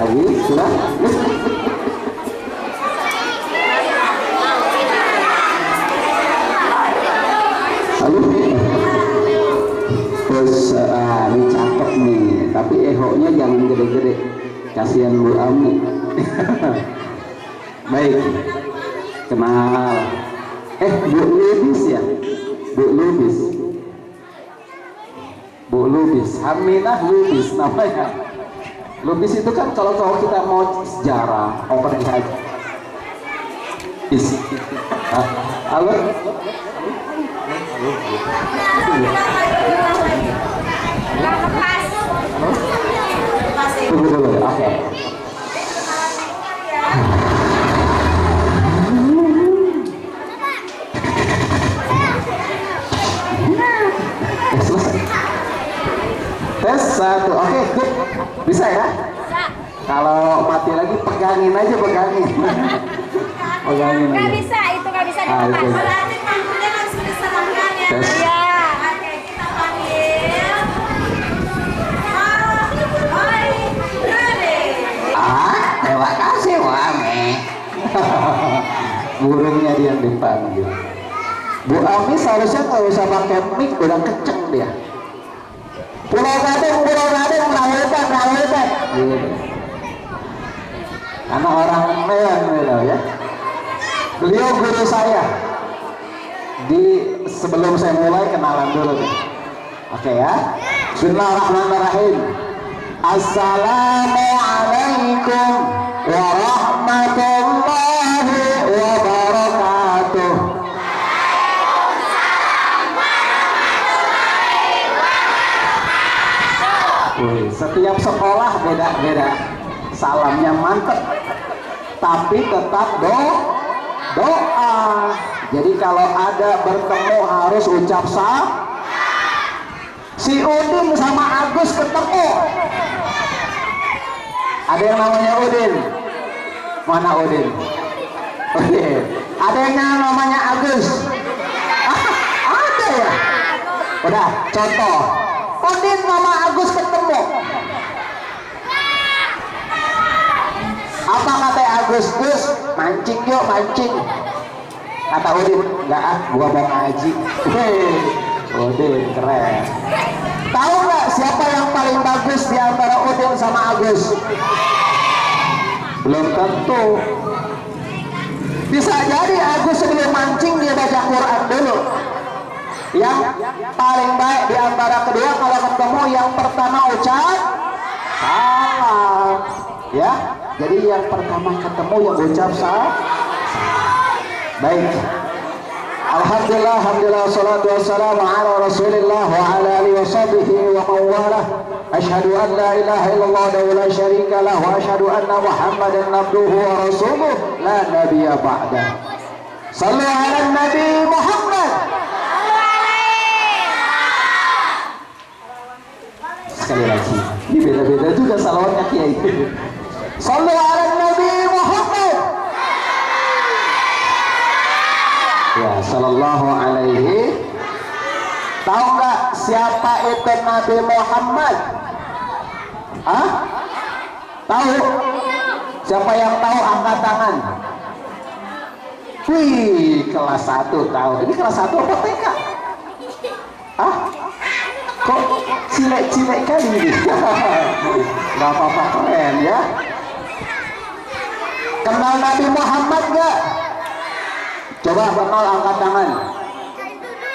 Lagi sudah. Lalu terus ini cakep nih, tapi ehoknya jangan gede-gede, kasihan Bu Ami. Baik, kenal. Bu Lubis ya, Bu Lubis, Bu Lubis, Aminah Lubis namanya. Lubis itu kan kalau kita mau sejarah, pergi haji. Halo. Tunggu dulu, oke. Selesai. Tes satu, oke, good. Bisa ya? Kalau mati lagi pegangin aja, pegangin. Pegangin aja. Nggak bisa, itu nggak bisa dilepas. Tes. Iya. Oke, kita panggil. Terima kasih Wame. Burungnya dia yang dipanggil. Bu Ami seharusnya nggak usah pakai mic, udah kenceng dia. Pulau Gadung, menawalkan. Gitu. Karena orang Medan ya. Beliau guru saya. Sebelum saya mulai kenalan dulu nih. Oke ya. Bismillahirrahmanirrahim. Assalamualaikum warahmatullahi wabarakatuh. Setiap sekolah beda-beda salamnya, mantep, tapi tetap doa. Jadi kalau ada bertemu harus ucap si Udin sama Agus ketemu. Ada yang namanya Udin. Mana Udin? Udin. Ada yang namanya Agus. Ada ya? Udah, contoh. Udin sama Agus ketemu. Apa kata Agus? Gus, mancing yuk, mancing. Kata Udin, enggak gua mau ngaji. Udin, keren. Tahu nggak siapa yang paling bagus di antara Udin sama Agus? Belum tentu. Bisa jadi Agus sebelum mancing dia baca Quran dulu. Yang paling baik di antara kedua kalau ketemu yang pertama ucap salam. Ya, jadi yang pertama ketemu yang ucap salam. Baik. Alhamdulillah, salatu wassalamu ala rasulillah wa ala alihi wa sahbihi wa mawalah. Ashhadu an la ilaha illallah wa la syarika lah wa ashhadu anna muhammadan abduhu wa rasuluh la nabiyya ba'dah. Sallu ala nabi Muhammad. Sekali lagi, ini beda-beda juga salawatnya Kiai. Sallu ala nabi Muhammad. Ya, sallallahu alaihi. Tahu nggak siapa itu Nabi Muhammad? Tahu? Siapa yang tahu angkat tangan? Wih, kelas 1 tahu. Ini kelas 1 apa TK? Kok cilek-cilek kali ini? Gak apa-apa, keren ya. Kenal Nabi Muhammad nggak? Coba kenal, angkat tangan.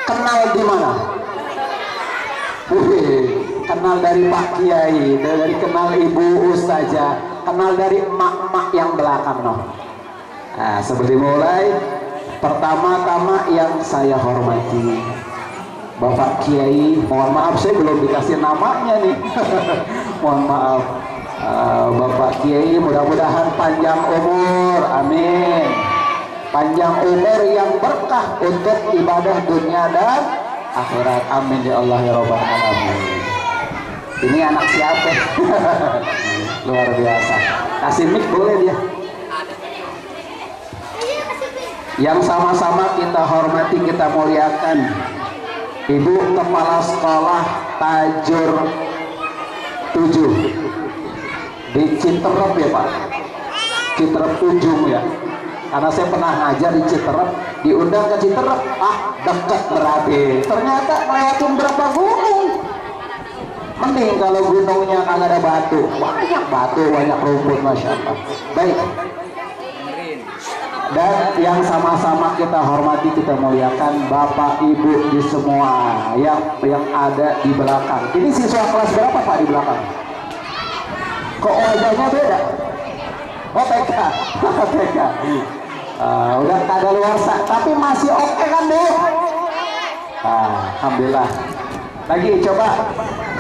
Kenal di mana? Kenal dari Pak Kiai, dari kenal Ibu Ustazah, kenal dari emak-emak yang belakang noh. Nah, sebelum mulai, pertama-tama yang saya hormati Bapak Kiai, mohon maaf saya belum dikasih namanya nih. Mohon maaf. Bapak Kiai mudah-mudahan panjang umur, amin. Panjang umur yang berkah untuk ibadah dunia dan akhirat, amin ya Allah ya Rabbal alamin. Ini anak siapa? Luar biasa. Kasih mic boleh dia. Yang sama-sama kita hormati, kita muliakan Ibu Kepala Sekolah Tajur 7 di Citerep ya Pak, Citerep Ujung ya, karena saya pernah ngajar di Citerep, diundang ke Citerep, dekat berarti, ternyata ngelewatin berapa gunung. Mending kalau gunungnya kagak ada batu, banyak rumput, masya Allah. Baik. Dan yang sama-sama kita hormati, kita muliakan Bapak Ibu di semua yang ada di belakang. Ini siswa kelas berapa Pak di belakang? Kok wajahnya beda? Oh TK. TK. Udah kada luar tapi masih oke kan Bu? Alhamdulillah. Lagi coba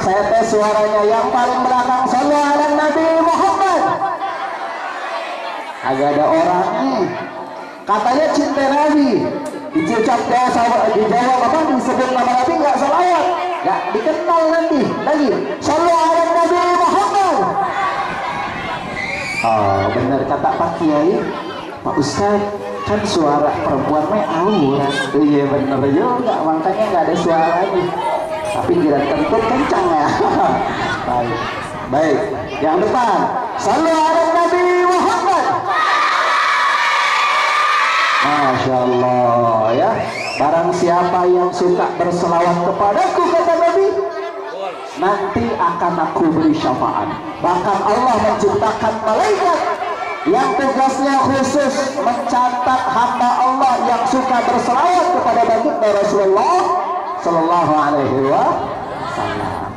saya tes suaranya yang paling belakang. Shallallahu ala Nabi Muhammad. Agak ada orang nih katanya cinta Nabi, diucap dijawab apa, disebut nama Nabi nggak selawat, nggak dikenal nanti. Lagi Shallallahu ala Nabi Muhammad. Oh benar kata Pak Kiai, Pak Ustaz, kan suara perempuan mah aurat. Iya bener juga, makanya nggak ada suaranya, tapi kira kentut kencang ya. Baik, yang depan Shallallahu ala Nabi Muhammad. Masya Allah ya. Barang siapa yang suka berselawat kepadaku, kata Nabi, nanti akan aku beri syafaat. Bahkan Allah menciptakan malaikat yang tugasnya khusus mencatat hamba Allah yang suka berselawat kepada baginda Rasulullah Sallallahu Alaihi Wasallam.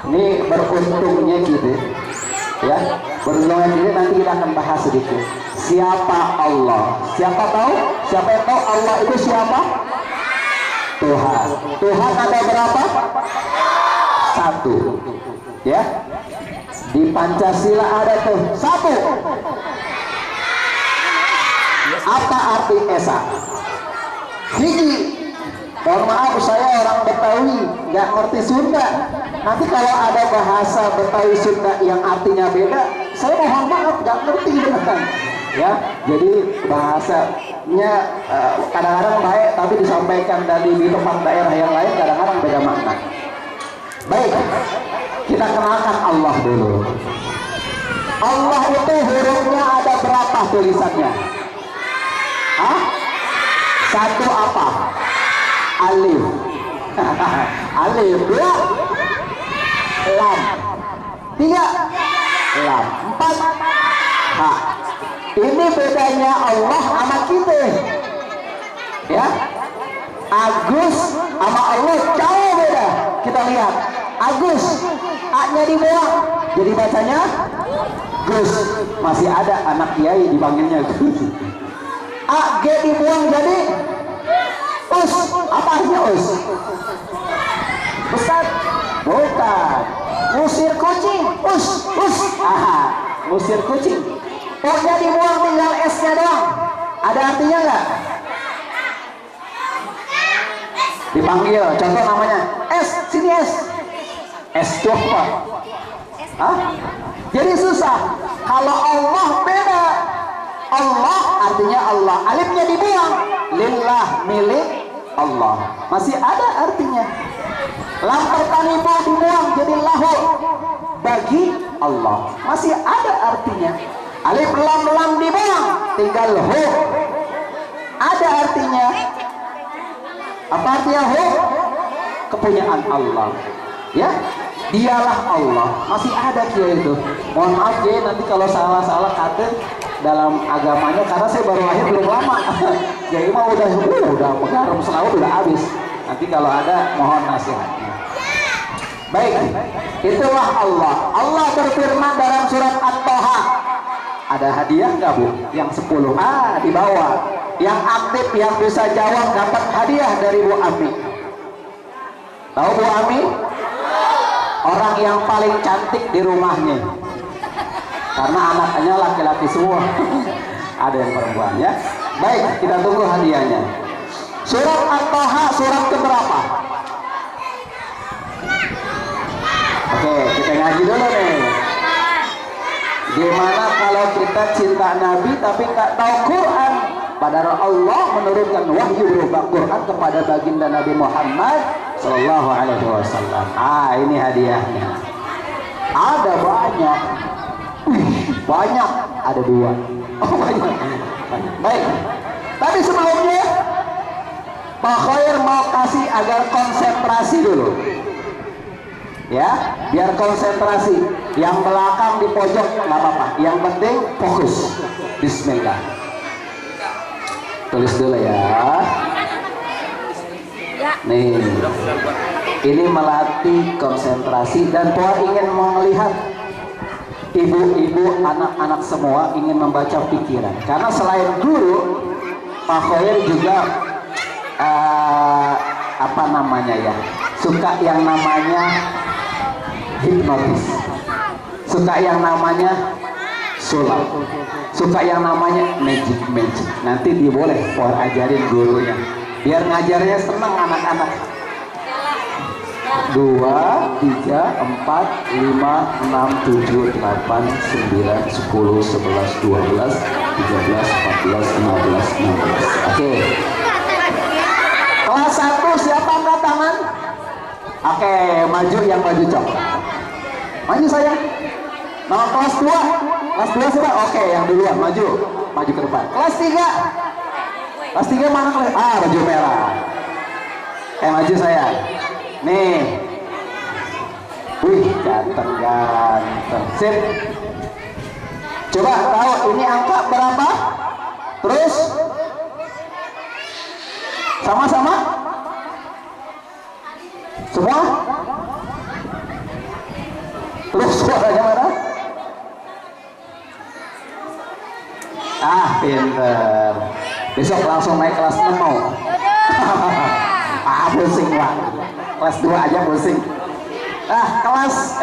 Ini beruntungnya gitu ya. Beruntungnya ini nanti kita akan bahas sedikit. Siapa Allah? Siapa tahu? Siapa yang tahu Allah itu siapa? Tuhan. Tuhan ada berapa? Satu. Ya. Di Pancasila ada tuh satu. Apa arti Esa? Hiji. Mohon maaf, saya orang Betawi, nggak ngerti Sunda. Nanti kalau ada bahasa Betawi Sunda yang artinya beda, saya mohon maaf, nggak ngerti beneran. Ya, jadi bahasanya kadang-kadang baik, tapi disampaikan dari di tempat daerah yang lain kadang-kadang beda makna. Baik, kita kenalkan Allah dulu. Allah itu hurufnya ada berapa tulisannya? Satu apa? Alif. Alif. Dua lam. Tiga lam. Empat ha. Ini bedanya Allah sama kita ya. Agus sama Allah jauh beda. Kita lihat Agus, A-nya dibuang jadi bacanya Gus. Masih ada anak kiai dipanggilnya Gus. A, G dibuang jadi Us. Apa artinya Us? Ustaz? Bukan. Musir kucing. Us. Musir kucing. O-nya dibuang, tinggal S-nya doang. Ada artinya nggak? Dipanggil, contoh namanya S, sini S. S itu apa? Jadi susah. Kalau Allah beda. Allah artinya Allah. Alifnya dibuang. Lillah, milik Allah. Masih ada artinya. Lam pertanibu dibuang jadi lahu, bagi Allah. Masih ada artinya. Alif lam dibuang tinggal hu, ada artinya. Apa artinya hu? Kepunyaan Allah ya, dialah Allah. Masih ada kiai itu. Mohon maaf kiai nanti kalau salah kata dalam agamanya, karena saya baru lahir belum lama. Kiai mah udah menggaram selawat udah habis. Nanti kalau ada mohon nasihatnya. Baik, itulah Allah. Allah berfirman dalam surat At-Toha. Ada hadiah nggak Bu? Yang 10. Di bawah. Yang aktif yang bisa jawab dapat hadiah dari Bu Ami. Tahu Bu Ami? Orang yang paling cantik di rumahnya. Karena anaknya laki-laki semua. Ada yang perempuan ya. Baik, kita tunggu hadiahnya. Surat At-Toha surat keberapa? Oke, kita ngaji dulu nih. Gimana kalau kita cinta Nabi tapi nggak tahu Quran? Padahal Allah menurunkan wahyu berupa Quran kepada baginda Nabi Muhammad Sallallahu Alaihi Wasallam. Ini hadiahnya. Ada banyak. Banyak, ada 2. Oh banyak. Baik. Tapi sebelumnya Pak Khoir mau kasih agar konsentrasi dulu. Ya, biar konsentrasi. Yang belakang di pojok nggak apa-apa. Yang penting fokus. Bismillah. Tulis dulu ya. Nih, ini melatih konsentrasi dan Poa ingin melihat ibu-ibu, anak-anak semua ingin membaca pikiran. Karena selain guru, Pak Khoir juga apa namanya ya, suka yang namanya hipnotis, suka yang namanya sulap, suka yang namanya magic. Nanti boleh Poa ajarin gurunya biar ngajarnya senang anak-anak. 2, 3, 4, 5, 6, 7, 8, 9, 10, 11, 12, 13, 14, 15, 16, 17, 18, 19, Oke. Kelas 1 siapa angkat tangan? Oke, maju yang baju coklat. Maju sayang. Nah, kelas 2. Kelas 2 siapa? Oke, yang duluan maju. Maju ke depan. Kelas 3. Kelas 3 mana? Baju merah. Maju sayang. Nih. Wih, ganteng. Sip. Coba tahu ini angka berapa? Terus sama-sama? Semua? Terus suaranya mana? Pinter. Besok langsung naik kelas 6 mau? Pusing lah. Kelas 2 aja pusing. Kelas.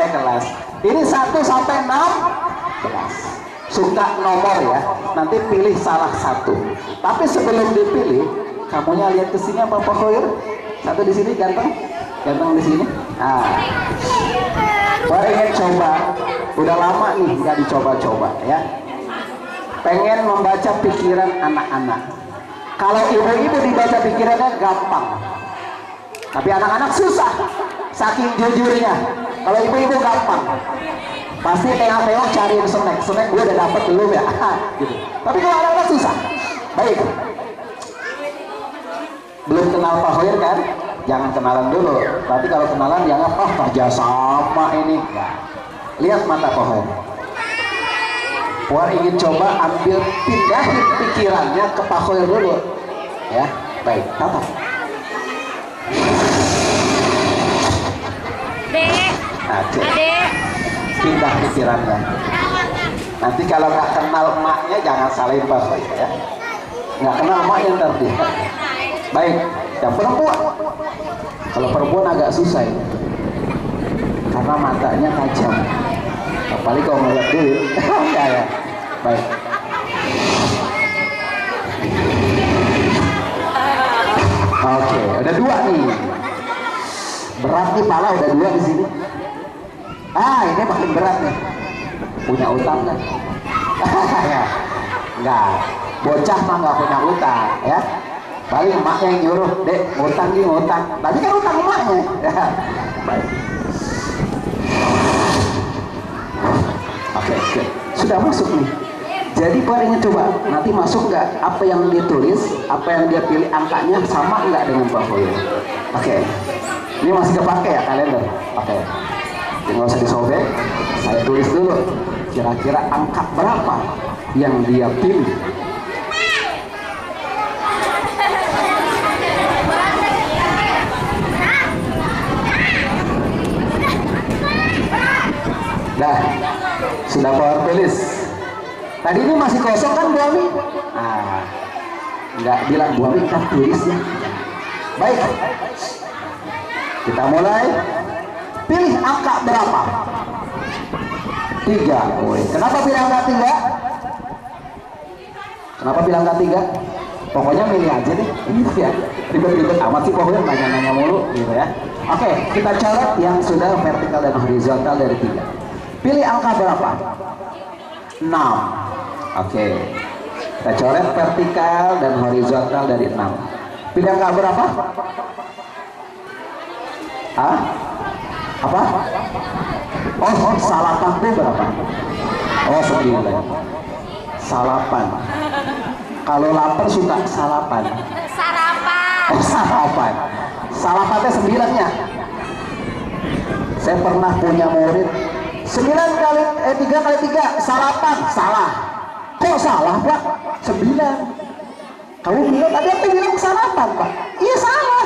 Ini 1 sampai 16. Suka nomor ya. Nanti pilih salah satu. Tapi sebelum dipilih, kamunya lihat ke sini apa Pak Khoir? 1 di sini ganteng di sini. Baru ingin coba. Udah lama nih nggak dicoba-coba ya. Pengen membaca pikiran anak-anak. Kalau ibu-ibu dibaca pikirannya gampang. Tapi anak-anak susah. Saking jujurnya. Kalau ibu-ibu gampang. Pasti tengok-tengok cariin snack gue udah dapet belum ya. Gitu. Tapi kalau anak-anak susah. Baik. Belum kenal Pak Khoir kan? Jangan kenalan dulu. Tapi kalau kenalan jangan kerja sama ini. Lihat mata Pak Khoir. Poa ingin coba pindahin pikirannya ke Pak Khoir dulu. Ya, baik. Tatap. Adek. Pindah pikirannya. Nanti kalau nggak kenal emaknya jangan salahin Pak Khoir ya. Nggak kenal emaknya ntar dia. Baik, yang perempuan. Kalau perempuan agak susah ya. Karena matanya tajam. Apalagi kalau ngeliat dulu. Ya. Baik. Oke, ada 2 nih. Berat nih pala udah 2 di sini. Ini makin berat nih. Punya utang kan? Enggak. Bocah mah nggak punya utang ya. Paling emaknya yang nyuruh, dek ngutang. Tapi kan utang emaknya. Baik. Oke. Sudah masuk nih. Jadi Poa ingin coba nanti masuk nggak apa yang dia tulis, apa yang dia pilih angkanya sama nggak dengan Pak Khoir. Oke. Ini masih kepake ya kalender. Oke. Nggak usah disobek. Saya tulis dulu. Kira-kira angka berapa yang dia pilih. Sudah Poa tulis. Tadi ini masih kosong kan Bu Ami? Nggak bilang Bu Ami, kita tulis ya. Baik. Kita mulai. Pilih angka berapa? 3. Kenapa pilih angka 3? Kenapa pilih angka 3? Pokoknya milih aja deh. Gitu ya. Ribet-ribet amat sih pokoknya nanya-nanya mulu gitu ya. Oke, kita coret yang sudah vertikal dan horizontal dari 3. Pilih angka berapa? 6. Oke. Kita coret vertikal dan horizontal dari 6. Pilih angka berapa? Apa? Salah panggung berapa? Oh 9. Salapan. Kalau lapar suka salapan. Sarapan. Oh sarapan. Salapannya 9-nya. Saya pernah punya murid 9 kali 3 kali 3 salapan. Salah. Kok salah Pak? 9. Kamu bilang tadi aku bilang sarapan Pak. Iya salah.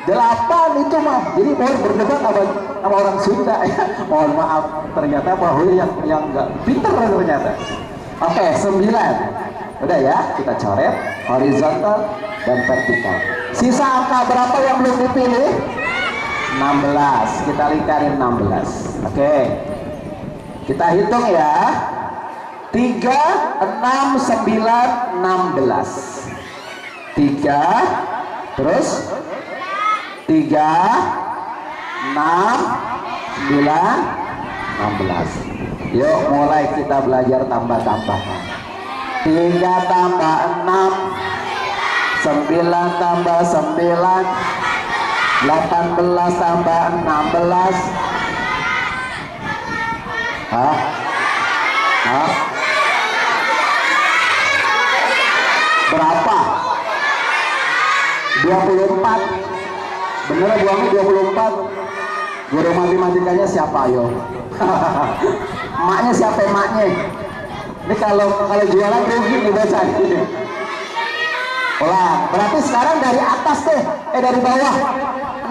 8 itu mah. Jadi mau berdebat sama orang Sunda ya. Mohon maaf ternyata bahwa yang nggak pinter ternyata. Oke 9. Udah ya kita coret horizontal dan vertikal. Sisa angka berapa yang belum dipilih? 16. Kita lingkarin 16. Oke. Kita hitung ya. 3, 6, 9, 16. 3 terus 3 6 9 16. Yuk mulai kita belajar tambah-tambahan. 3 tambah 6 9 tambah 9 18 tambah 16. Hah? Berapa? 24. Bener buangnya 24. Guru matematikanya siapa ayo? Emaknya siapa emaknya? Ini kalau jualan rugi nih baca. Ulang. Berarti sekarang dari atas deh. Dari bawah.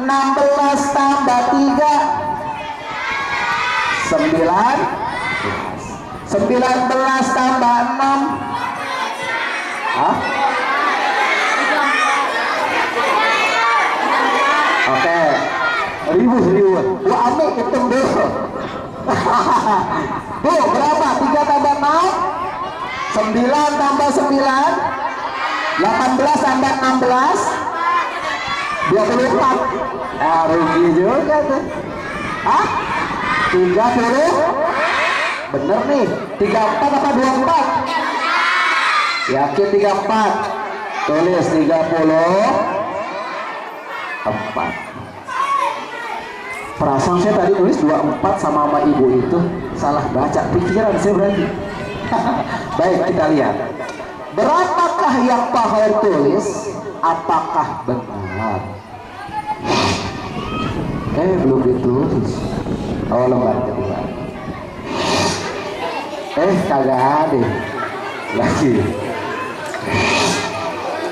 16 tambah 3 9. 19 tambah 6. Hah? Oke. Ribu. Bu Ami hitung dulu. Bu, berapa? 3 tambah 6 9 tambah 9 18 tambah 16 24. Rugi juga tuh. Hah? 30. Bener nih. 34 apa 24? Yakin 34? Tulis 34. Perasaan saya tadi nulis 24 sama ibu itu salah baca pikiran saya berarti. Baik kita lihat. Berapakah yang Pak Hoer tulis? Apakah benar? Belum ditulis. Oh lembar kedua. Kagak ada lagi.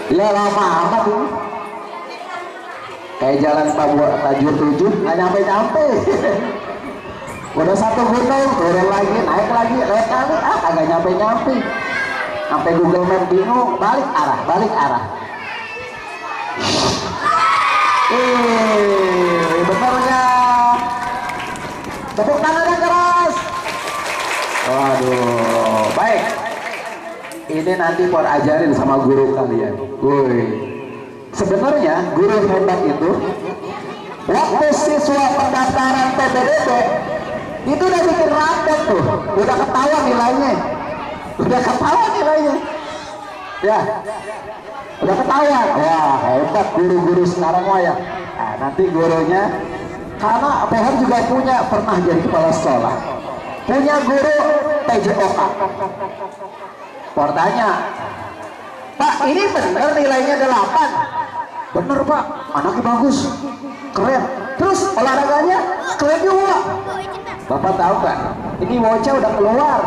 Ya lama amat ini. Kayak jalan Tajur 7 nggak nyampe. Udah satu gunung turun lagi naik lagi lewat kali kagak nyampe. Sampai Google Map bingung balik arah. Bener nggak? Tepuk tangan yang keras. Waduh, baik. Ini nanti Por ajarin sama guru kalian. Woi. Sebenarnya guru hebat itu waktu siswa pendaftaran PPDB itu udah bikin rapot tuh, udah ketahuan nilainya. Ya, udah ketahuan. Wah hebat guru-guru sekarang mah ya. Nah, nanti gurunya karena PHR juga pernah jadi kepala sekolah, punya guru PJOK. Por tanya, Pak ini bener nilainya 8? Bener Pak, anaknya bagus, keren. Terus olahraganya keren juga. Bapak tahu kan? Ini bocah udah keluar.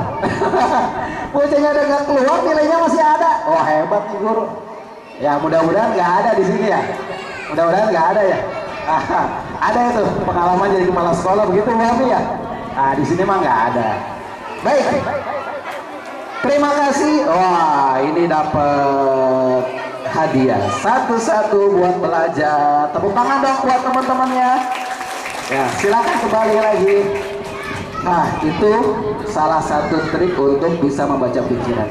Bocahnya udah nggak keluar, nilainya masih ada. Oh hebat nih guru. Ya mudah-mudahan nggak ada di sini ya. Mudah-mudahan nggak ada ya. Ada itu pengalaman jadi kepala sekolah begitu Mami ya. Di sini mah nggak ada. Baik. Terima kasih. Wah ini dapat hadiah satu-satu buat belajar. Tepuk tangan dong buat teman-temannya. Ya silakan kembali lagi. Nah itu salah satu trik untuk bisa membaca pikiran.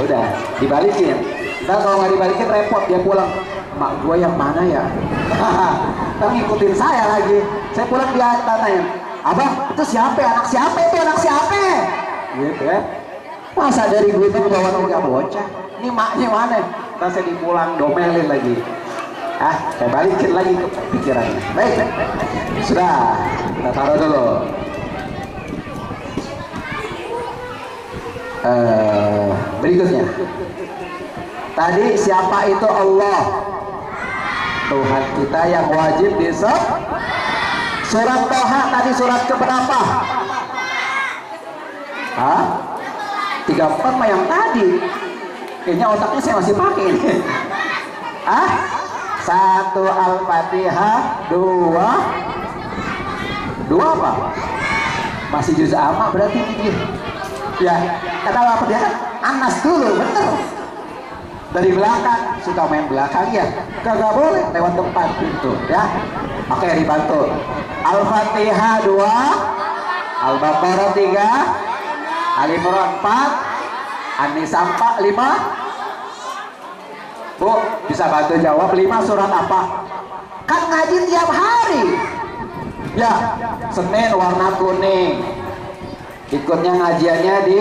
Udah dibalikin. Ntar kalau nggak dibalikin repot dia pulang. Mak gue yang mana ya? Ntar ngikutin saya lagi. Saya pulang dia tanyain, Abang itu siapa? Anak siapa itu? Anak siapa? Gitu ya. Masa dari gue itu bawa nggak bocah? Ini maknya mana? Ntar saya dipulang domelin lagi. Saya balikin lagi ke pikirannya. Baik, sudah kita taruh dulu. Berikutnya. Tadi siapa itu Allah? Tuhan kita yang wajib disembah. Surat Toha tadi surat keberapa? Hah? 34 mah yang tadi. Kayaknya otaknya saya masih pakai ini. Ah? 1 Al-Fatihah, 2 apa? Masih juz amma berarti ini. Ya, kata Al-Fatihah kan Anas dulu, bener. Dari belakang, suka main belakang ya, kagak boleh lewat depan pintu ya. Oke, dibantu. Al-Fatihah 2, Al-Baqarah 3, Al-Imran 4, An-Nisa 5. Bu, bisa bantu jawab 5 surat apa? Kan ngaji tiap hari. Ya, Senin warna kuning. Ikutnya ngajiannya di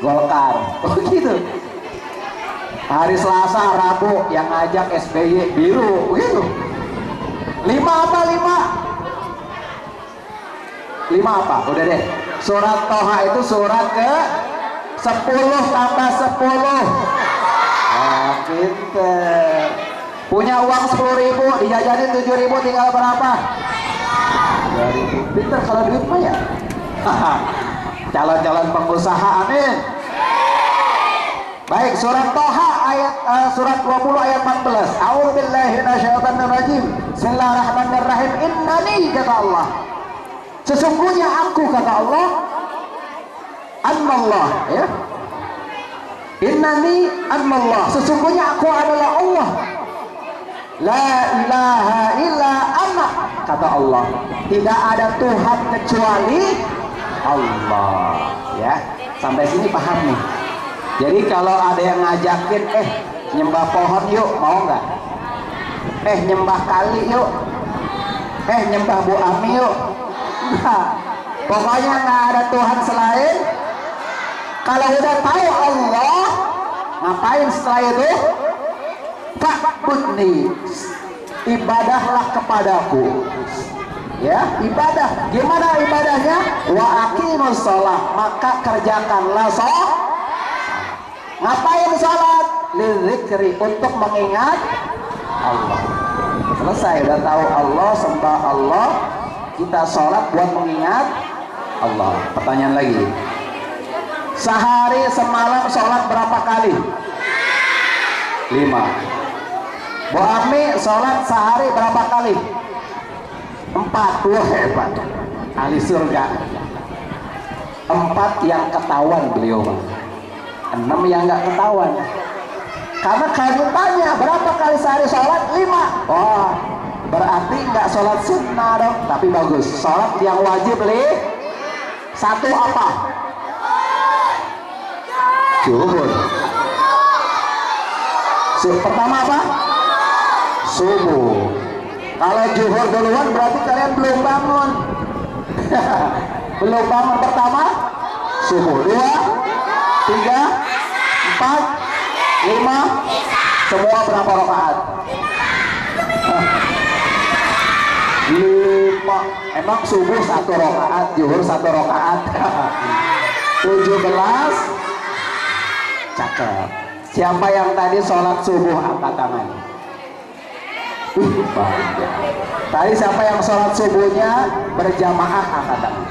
Golkar. Oh gitu. Hari Selasa, Rabu yang ngajak SBY biru, begitu. 5 apa 5? 5 apa? Udah deh. Surat Toha itu surat ke 10 tambah 10. Ah, pinter. Punya uang 10.000, dijajanin 7.000, tinggal berapa? 2.000. Pinter kalau duit mah ya. Calon-calon pengusaha, amin. Baik, surat Toha ayat surat 20 ayat 14. A'udzubillahi minasyaitonirrajim. Bismillahirrahmanirrahim. Innani, kata Allah. Sesungguhnya aku, kata Allah. Annallah, ya. Innani annallah. Sesungguhnya aku adalah Allah. La ilaha illa ana, kata Allah. Tidak ada Tuhan kecuali Allah. Ya, sampai sini paham nih. Jadi kalau ada yang ngajakin, nyembah pohon yuk, mau nggak? Nyembah kali yuk. Nyembah Bu Ami yuk. Nah, pokoknya nggak ada Tuhan selain. Kalau udah tahu Allah, ngapain setelah itu? Fa'budni, ibadahlah kepadaku. Ya, ibadah. Gimana ibadahnya? Wa aqimus shalah, maka kerjakanlah sholat. Ngapain sholat? Lidzikri, untuk mengingat Allah. Selesai, udah tahu Allah, sembah Allah, kita sholat buat mengingat Allah. Pertanyaan lagi, sehari semalam sholat berapa kali? 5. Bu Ami sholat sehari berapa kali? 4. Wah, hebat, ahli surga. 4 yang ketahuan beliau, 6 yang nggak ketahuan. Karena kalau tanya berapa kali sehari sholat? 5. Oh, berarti nggak sholat sunnah dong. Tapi bagus, sholat yang wajib 1 apa? Zuhur. Pertama apa? Subuh. Kalau zuhur duluan berarti kalian belum bangun. Belum bangun. Pertama subuh. 2, 3, 4, 5. Semua berapa rakaat? 5. Emang subuh 1 rakaat, zuhur 1 rakaat. 17. Cakep. Siapa yang tadi sholat subuh angkat tangan? Tadi siapa yang sholat subuhnya berjamaah angkat tangan?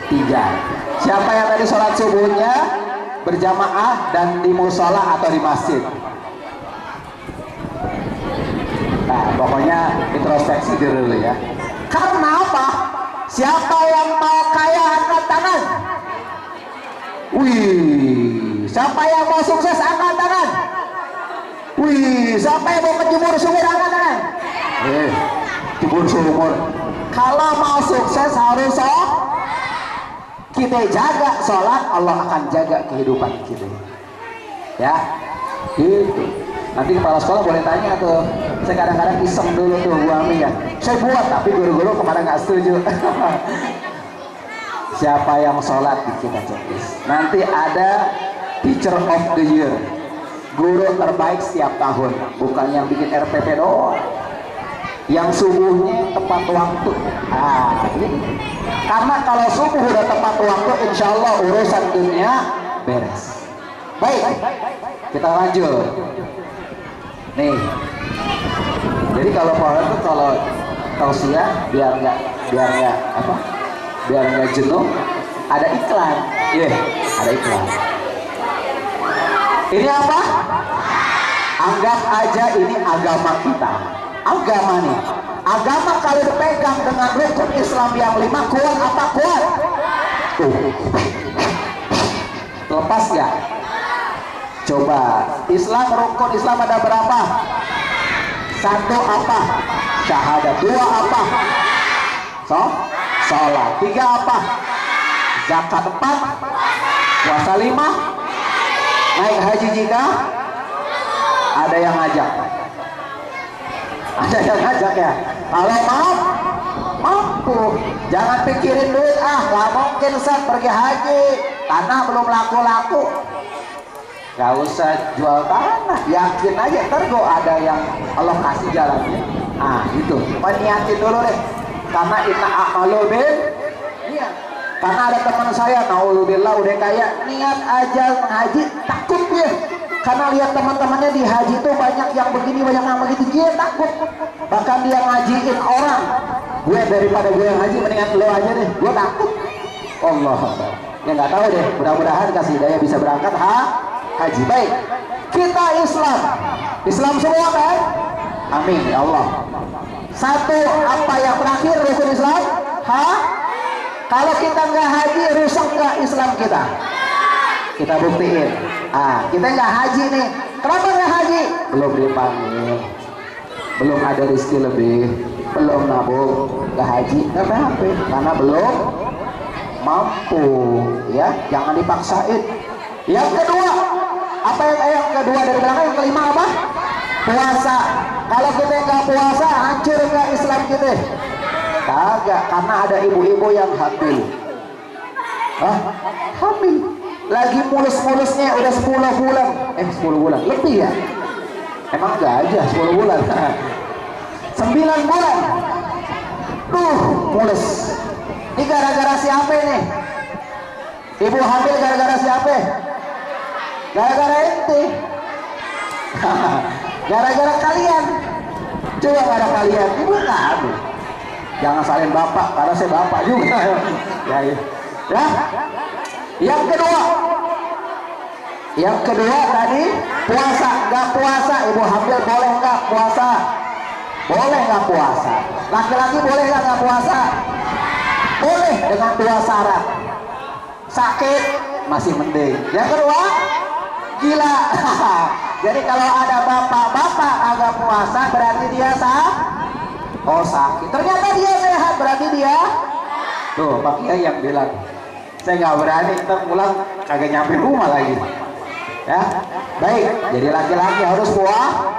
3. Siapa yang tadi sholat subuhnya berjamaah dan di musola atau di masjid? Nah, pokoknya introspeksi dulu ya. Karena apa? Siapa yang mau kaya angkat tangan? Wih. Siapa yang mau sukses angkat tangan? Wih. Siapa yang mau kejemur sumur angkat tangan? Jemur sumur. Kalau mau sukses harus kita jaga sholat, Allah akan jaga kehidupan kita. Ya, gitu. Nanti kepala sekolah boleh tanya tuh. Saya kadang-kadang iseng dulu tuh Bu Ami ya. Saya buat, tapi guru-guru kemarin nggak setuju. Siapa yang sholat di kita checklist. Nanti ada Teacher of the Year, guru terbaik setiap tahun, bukan yang bikin RPP doang. yang subuhnya tepat waktu. Ini. Karena kalau subuh udah tepat waktu, insya Allah urusan dunia beres. Baik, kita lanjut. Nih, jadi kalau power itu kalau tausiah biar nggak jenuh, ada iklan. Ada iklan. Ini apa? Anggap aja ini agama kita. Agama nih. Agama kalau dipegang dengan rukun Islam yang 5, kuat apa kuat? Lepas nggak? Coba. Islam, rukun Islam ada berapa? 1 apa? Syahadat. 2 apa? Sholat. 3 apa? Zakat. 4 puasa. 5 naik haji jika ada yang ngajak. Ada yang ngajak ya. Kalau mampu, jangan pikirin duit. Nggak mungkin Ustaz pergi haji, tanah belum laku-laku. Gak usah jual tanah, yakin aja tergo ada yang Allah kasih jalannya. Itu niatin dulu deh. Karena inna a'malu bin niat. Karena ada teman saya, naudzubillah, udah kayak niat aja haji takut dia. Karena lihat teman-temannya di haji itu banyak yang begini, banyak yang begitu, dia takut. Bahkan dia ngajiin orang. Gue daripada gue yang haji, mendingan lo aja deh. Gue takut. Allah. Ya nggak tahu deh. Mudah-mudahan kasih hidayah bisa berangkat haji. Baik. Kita Islam semua kan? Amin ya Allah. 1 apa yang terakhir rukun Islam? Kalau kita nggak haji, rusak nggak Islam kita? Kita buktiin. Kita nggak haji nih. Kenapa nggak haji? Belum dipanggil, belum ada rezeki lebih, belum nabung, nggak haji, nggak apa-apa. Karena belum mampu, ya. Jangan dipaksain. Yang kedua, apa yang kedua dari belakang? Yang kelima apa? Puasa. Kalau kita nggak puasa, hancur nggak Islam kita? Kagak, karena ada ibu-ibu yang hamil. Hamil. Lagi mulus-mulusnya udah 10 bulan. 10 bulan. Lebih ya? Emang enggak aja 10 bulan. 9 bulan. Mulus. Ini gara-gara siapa nih? Ibu hamil gara-gara siapa? Gara-gara ente. Gara-gara kalian. Coba gara kalian. Ibu enggak hamil. Jangan salin bapak, karena saya bapak juga. Ya. Yang kedua tadi puasa. Nggak puasa, ibu hamil boleh nggak puasa? Boleh nggak puasa? Laki-laki boleh nggak puasa? Boleh dengan 2 syarat. Sakit masih mending. Yang kedua gila. Jadi kalau ada bapak-bapak agak puasa berarti dia sakit. Ternyata dia sehat berarti dia. Tuh Pak Kiai yang bilang saya nggak berani, ntar pulang kagak nyampe rumah lagi. Ya, baik. Jadi laki-laki harus puasa.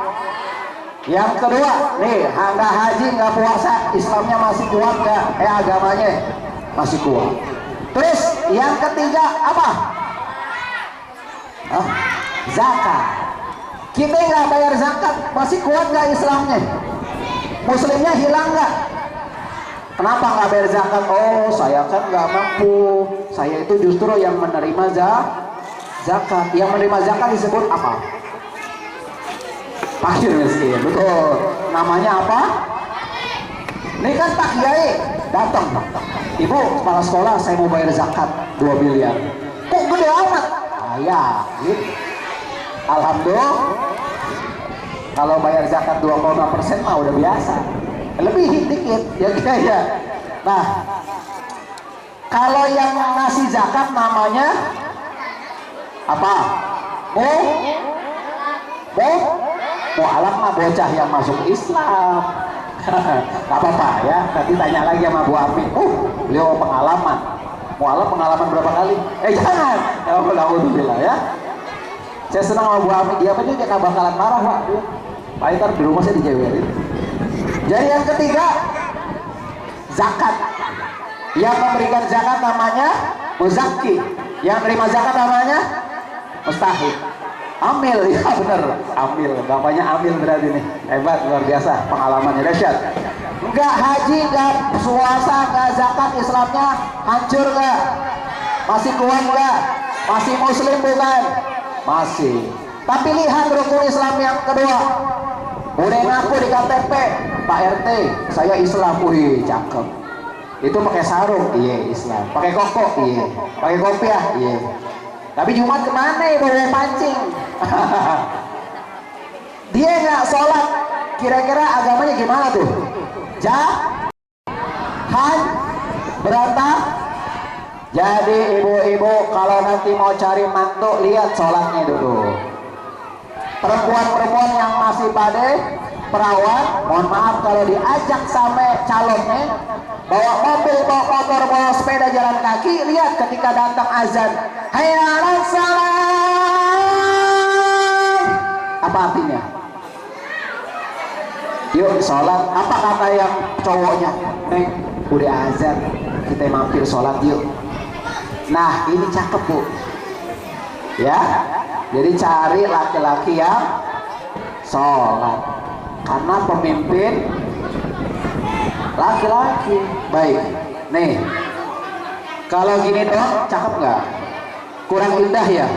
Yang kedua, nih, nggak haji nggak puasa, Islamnya masih kuat nggak? Agamanya masih kuat. Terus yang ketiga apa? Zakat. Kita nggak bayar zakat, masih kuat nggak Islamnya? Muslimnya hilang nggak? Kenapa nggak bayar zakat? Oh, saya kan nggak mampu. Saya itu justru yang menerima zakat. Yang menerima zakat disebut apa? Fakir miskin. Betul. Namanya apa? Ini kan Pak Kiai datang. Ibu, kepala sekolah, saya mau bayar zakat 2 miliar. Kok gede amat? Ya, gitu. Alhamdulillah. Kalau bayar zakat 2,5% mah udah biasa. Lebih dikit ya. Nah, kalau yang ngasih zakat namanya apa? Mu'alaf mah bocah yang masuk Islam. Gak apa-apa ya, nanti tanya lagi sama Bu Amin. Beliau pengalaman. Mu'alaf pengalaman berapa kali? Jangan. Alhamdulillah ya. Saya senang sama Bu Amin. Dia gak bakalan marah Pak. Pak Itar di rumah saya dijewerin. Jadi yang ketiga, zakat. Yang memberikan zakat namanya muzakki. Yang menerima zakat namanya mustahik. Amil, ya bener. Amil, bapaknya Amil berarti nih. Hebat, luar biasa pengalamannya dahsyat. Enggak haji, enggak puasa, enggak zakat, Islamnya hancur enggak? Masih kuat enggak? Masih muslim bukan? Masih. Tapi lihat rukun Islam yang kedua. Udah ngaku di KTP, Pak RT, saya Islam. Wih, cakep. Itu pakai sarung, iya Islam. Pakai koko, iya. Pakai kopiah, iya. Tapi Jumat kemana ya, bawa pancing? Dia nggak sholat, kira-kira agamanya gimana tuh? Jahan, berantak. Jadi ibu-ibu kalau nanti mau cari mantu, lihat sholatnya dulu. Perempuan-perempuan yang masih pade, perawan, mohon maaf kalau diajak sampai calonnya, bawa mobil, bawa motor, bawa sepeda jalan kaki, lihat ketika datang azan, hayya 'alas salam. Apa artinya? Yuk sholat. Apa kata yang cowoknya? Neng, udah azan, kita mampir sholat yuk. Nah, ini cakep bu. Ya, jadi cari laki-laki yang sholat. Karena pemimpin laki-laki. Baik, nih. Kalau gini dong, cakep nggak? Kurang indah ya?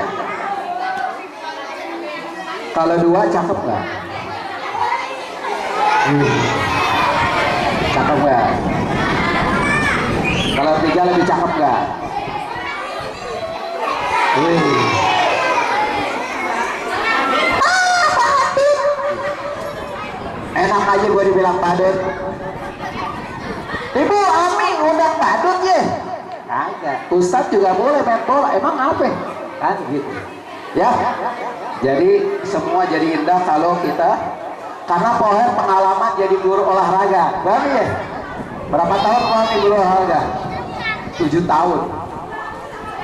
Kalau dua, cakep nggak? Cakep nggak? Kalau tiga lebih cakep nggak? Enak aja gue dibilang padut. Ibu Ami undang padut ya? Kagak. Ustadz juga boleh main bola. Emang apa? Kan gitu. Ya. Jadi semua jadi indah kalau kita, karena Poher pengalaman jadi guru olahraga. Berapa ya? Berapa tahun Poher guru olahraga? 7 tahun.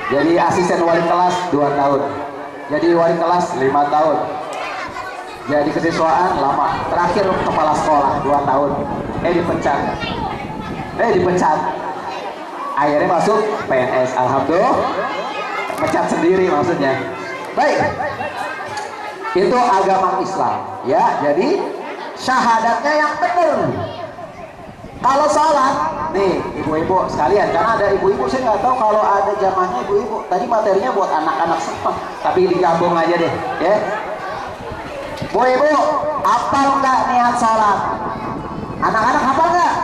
Jadi asisten wali kelas 2 tahun. Jadi wali kelas 5 tahun. Jadi kesiswaan lama. Terakhir kepala sekolah 2 tahun. Dipecat. Akhirnya masuk PNS. Alhamdulillah. Pecat sendiri maksudnya. Baik. Itu agama Islam. Ya, jadi syahadatnya yang benar. Kalau sholat, nih ibu-ibu sekalian, karena ada ibu-ibu, saya nggak tahu kalau ada zamannya ibu-ibu. Tadi materinya buat anak-anak semua, tapi digabung aja deh, ya. Bu ibu, hafal nggak niat sholat? Anak-anak hafal nggak?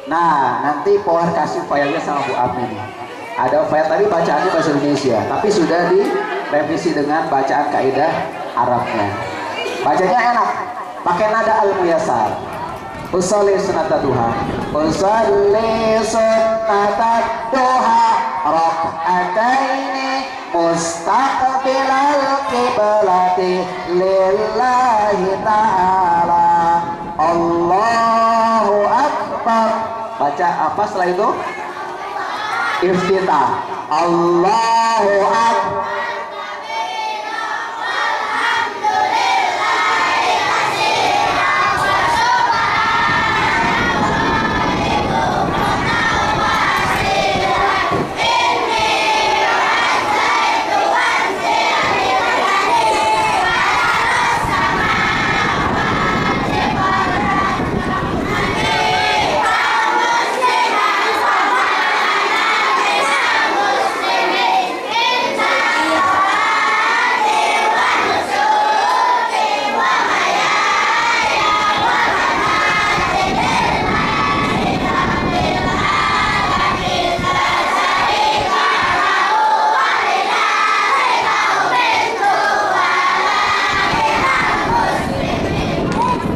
Nah, nanti Power kasih filenya sama Bu Ami. Ada file tadi bacaannya bahasa Indonesia, tapi sudah direvisi dengan bacaan kaidah Arabnya. Bacanya enak, pakai nada al-muyasar. Usolli sunata duha, usolli sunata duha, rak'ataini mustaqbilal qiblati lillahi ta'ala. Allahu akbar. Baca apa setelah itu? Iftitah. Allahu akbar.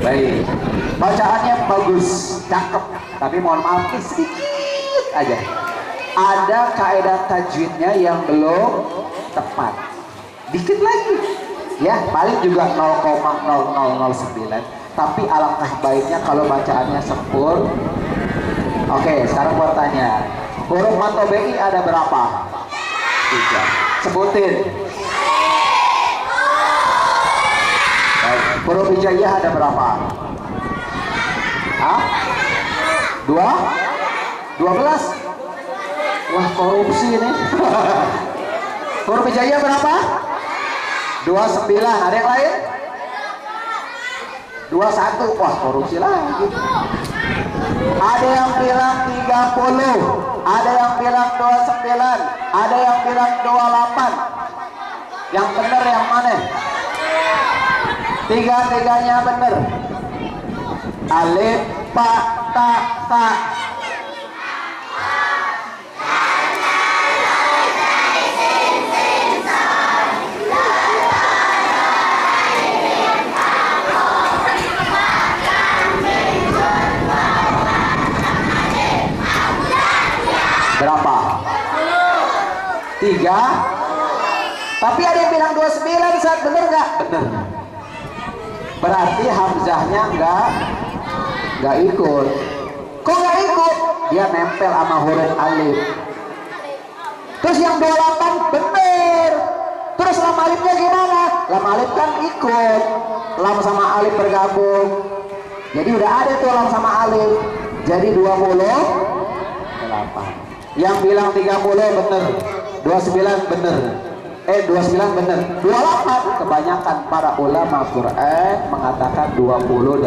Baik, bacaannya bagus, cakep, tapi mohon maaf sedikit aja. Ada kaidah tajwidnya yang belum tepat, dikit lagi, ya paling juga 0,0009. Tapi alangkah baiknya kalau bacaannya sempurna. Oke, sekarang buat tanya, huruf matobi ada berapa? 3. Sebutin. Huruf hijaiyah ada berapa? Hah? 12? Wah, korupsi ini. Huruf hijaiyah berapa? 29. Ada yang lain? 21. Wah, korupsi lagi. Ada yang bilang 30, ada yang bilang 29, ada yang bilang 28. Yang benar yang mana? Tiga-tiganya benar. Alif, ba, ta, sa. Berapa? 3. Tapi ada yang bilang 29, saat bener nggak? Bener. Berarti hamzahnya nggak ikut. Kok nggak ikut? Dia nempel sama huruf alif. Terus yang 28 bener. Terus lam alifnya gimana? Lam alif kan ikut. Lam sama alif bergabung. Jadi udah ada tuh lam sama alif. Jadi 28. Yang bilang 30 bener, 29 bener, 29 bener, 28. Kebanyakan para ulama Quran mengatakan 28.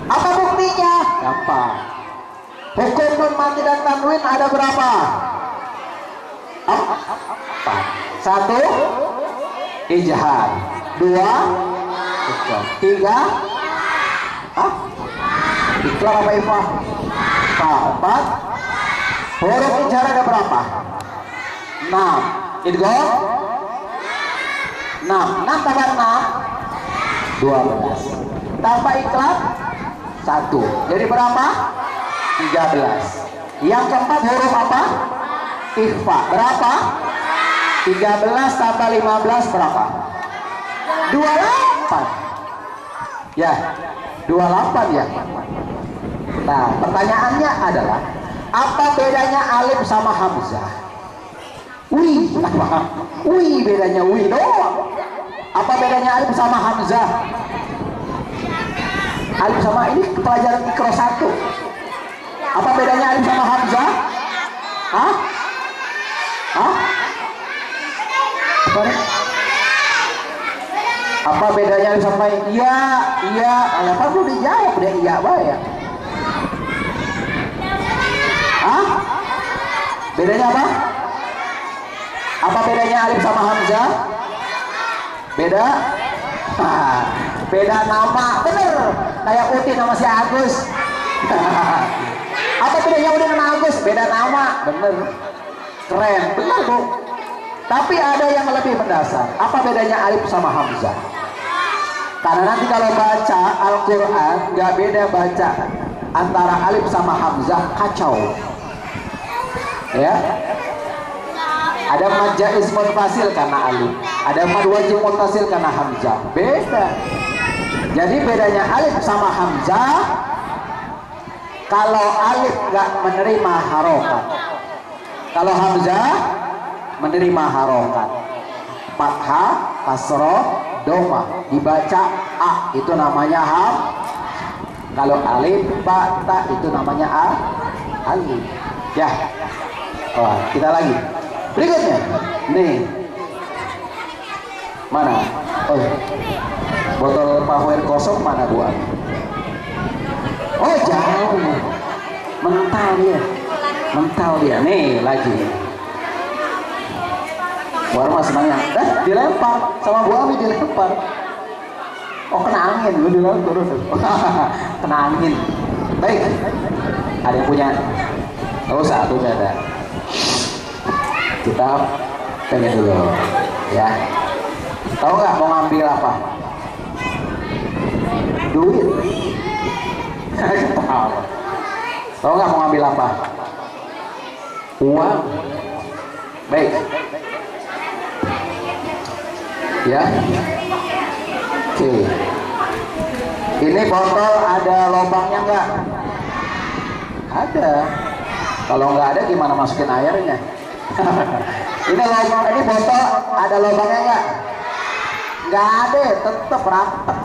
Apa buktinya? Gampang. Hukum nun mati dan tanwin ada berapa? 4. 1 ijhar, 2 ikrar, 3 ikrar apa ifah? 4 huruf ijhar ada berapa? 6. Idgham 6. 6 tambah 6 12. Tambah ikrar 1. Jadi berapa? 13. Yang keempat huruf apa? Ikhfa. Berapa? 13 tambah 15 berapa? 28. Ya, 28 ya. Nah, pertanyaannya adalah apa bedanya alif sama hamzah? Wih, apa? Wih, bedanya wih doang. Apa bedanya alif sama hamzah? Alif sama ini pelajaran mikro 1. Apa bedanya alif sama hamzah? Hah? Hah? Apa bedanya alif sama iya? Iya, apa lu dijawab deh iya ya? Hah? Bedanya apa? Apa bedanya alif sama hamzah? Beda? Beda nama, bener. Kayak Uti nama si Agus. Apa bedanya Udin sama Agus? Beda nama, bener. Keren, bener bu. Tapi ada yang lebih mendasar. Apa bedanya alif sama hamzah? Karena nanti kalau baca Al-Quran nggak beda baca antara alif sama hamzah, kacau. Ya, ada mad jaiz munfasil karena alif, ada mad wajib munfasil karena hamzah. Beda. Jadi bedanya alif sama hamzah, kalau alif nggak menerima harokat, kalau hamzah menerima harokat, fathah, kasroh, doma, dibaca a, itu namanya ham. Kalau alif, ba, ta, itu namanya alif. Ya. Wah, kita lagi. Berikutnya, nih. Mana? Oh, botol Power kosong mana buat? Oh, jauh. Mental dia. Mental dia. Nih lagi. Baru mas senangnya. Dilempar sama Bu Ami dilempar. Oh, kena angin. Lu dilempar terus. Kena angin. Baik. Ada yang punya? Oh, satu ada. Kita pengen dulu ya. Tahu nggak mau ngambil apa? Duit. Tahu nggak mau ngambil apa? Uang. Baik. Ya. Oke. Ini botol ada lubangnya nggak? Ada. Kalau nggak ada gimana masukin airnya? Ini lubang, ini botol ada lubangnya nggak? Nggak ada, tetep rapat.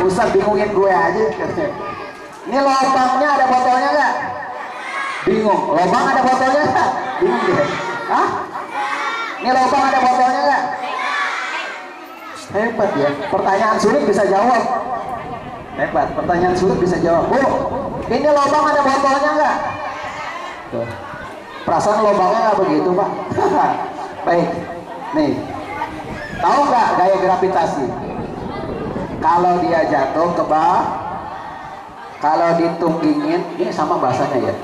Usah bingungin gue aja. Ini lubangnya ada botolnya nggak? Bingung. Lubang ada botolnya nggak? Bingung deh. Ini lubang ada botolnya nggak? Hebat ya. Pertanyaan sulit bisa jawab. Hebat. Pertanyaan sulit bisa jawab. Bu, ini lubang ada botolnya nggak? Tuh. Perasaan lubangnya nggak begitu, Pak. Baik. Nih. Tahu nggak gaya gravitasi? Kalau dia jatuh ke bawah, kalau ditunggingin, ini sama bahasanya ya.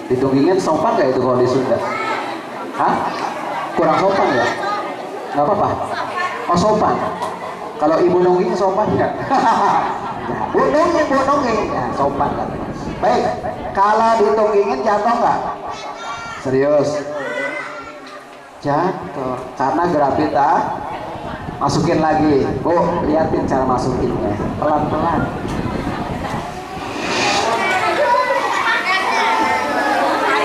Ditunggingin sopan nggak itu kalau di Sunda? Hah? Kurang sopan ya? Nggak apa-apa. Oh sopan. Kalau ibu nungging sopan nggak? Bu nungging, ya, sopan kan? Baik. Kalau ditunggingin jatuh nggak? Serius? Jatuh. Karena gravitasi. Masukin lagi, Bu, liatin cara masukinnya, pelan-pelan.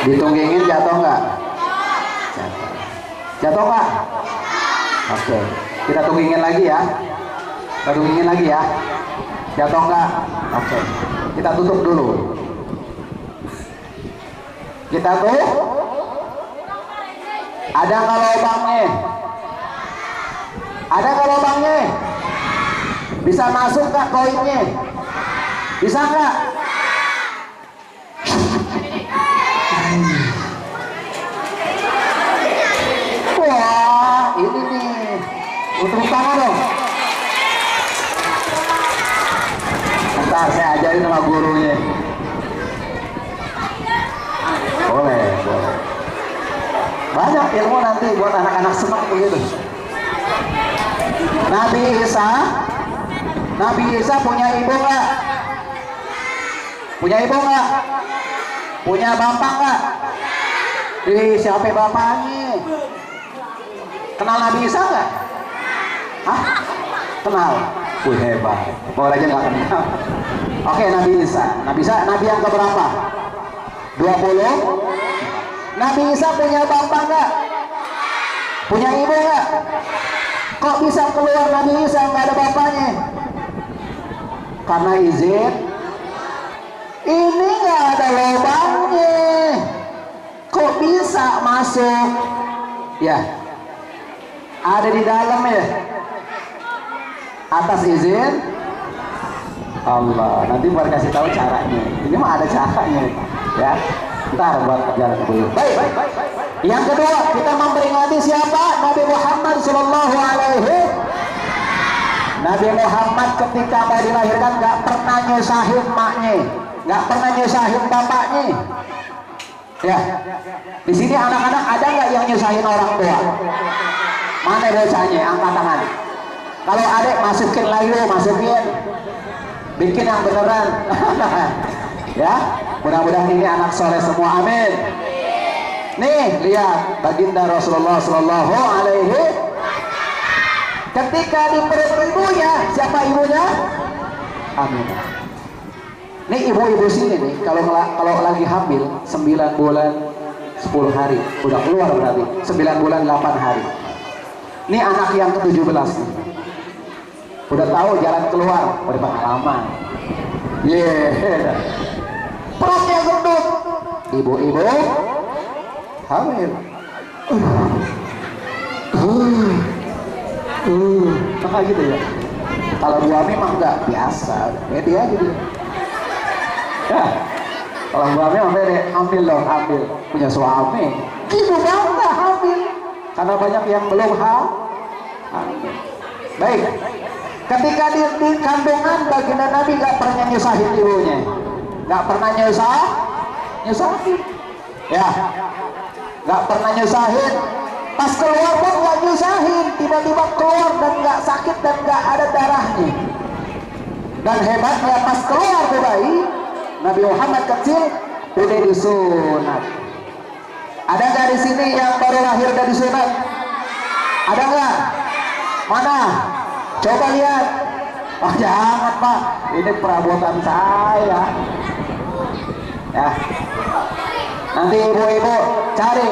Ditunggingin jatuh nggak? Jatuh nggak? Oke, kita tunggingin lagi ya. Kita tunggingin lagi ya. Jatuh nggak? Oke, kita tutup dulu. Kita tuh. Ada nggak lubangnya? Ada nggak lubangnya? Bisa masuk nggak koinnya? Bisa nggak? Wah, ini nih. Tepuk tangan dong. Ntar saya ajarin sama gurunya. Boleh, boleh. Banyak ilmu nanti buat anak-anak senang begitu. Nabi Isa punya ibu nggak? Punya ibu nggak? Punya bapak nggak? Siapa bapaknya? Kenal Nabi Isa nggak? Hah? Kenal? Hebat. Boleh aja nggak kenal. Oke, Nabi Isa. Nabi yang keberapa? 20. Nabi Isa punya bapak nggak? Punya ibu nggak? Kok bisa keluar Nabi Isa nggak ada bapaknya? Karena izin. Ini nggak ada lubangnya. Kok bisa masuk? Ya, ada di dalam ya. Atas izin Allah. Nanti buat kasih tahu caranya. Ini mah ada caranya, ya. Ntar buat jalan dulu. Baik. Yang kedua, kita memperingati siapa? Nabi Muhammad Sallallahu Alaihi. Nabi Muhammad ketika mau dilahirkan nggak pernah nyusahin maknya, nggak pernah nyusahin bapaknya. Ya, di sini anak-anak ada nggak yang nyusahin orang tua? Mana bocahnya? Angkat tangan. Kalau adek masukin lagi, masukin. Bikin yang beneran. Ya, mudah-mudahan ini anak soleh semua. Amin. Nih, lihat baginda Rasulullah Sallallahu Alaihi. Ketika di perut ibunya, siapa ibunya? Aminah. Nih ibu-ibu sini nih, kalau lagi hamil 9 bulan 10 hari, udah keluar berarti 9 bulan 8 hari. Ini anak yang ke-17 nih. Udah tahu jalan keluar, berpengalaman. Perutnya gendut. Ibu-ibu hamil. Maka gitu ya. Kalau suami mah enggak biasa, pede aja gitu. Ya. Kalau suami mah pede, ambil dong, ambil. Punya suami. Ibu bangga hamil. Karena banyak yang belum hamil. Baik. Ketika di kandungan baginda Nabi nggak pernah nyusahin ibunya, nggak pernah nyusahin, ya, nggak pernah nyusahin. Pas keluar pun nggak nyusahin, tiba-tiba keluar dan nggak sakit dan nggak ada darahnya. Dan hebatnya pas keluar tuh bayi, Nabi Muhammad kecil udah disunat. Ada nggak di sini yang baru lahir udah disunat? Ada nggak? Mana? Coba lihat. Oh jangan Pak, ini perabotan saya. Ya. Nanti ibu-ibu cari.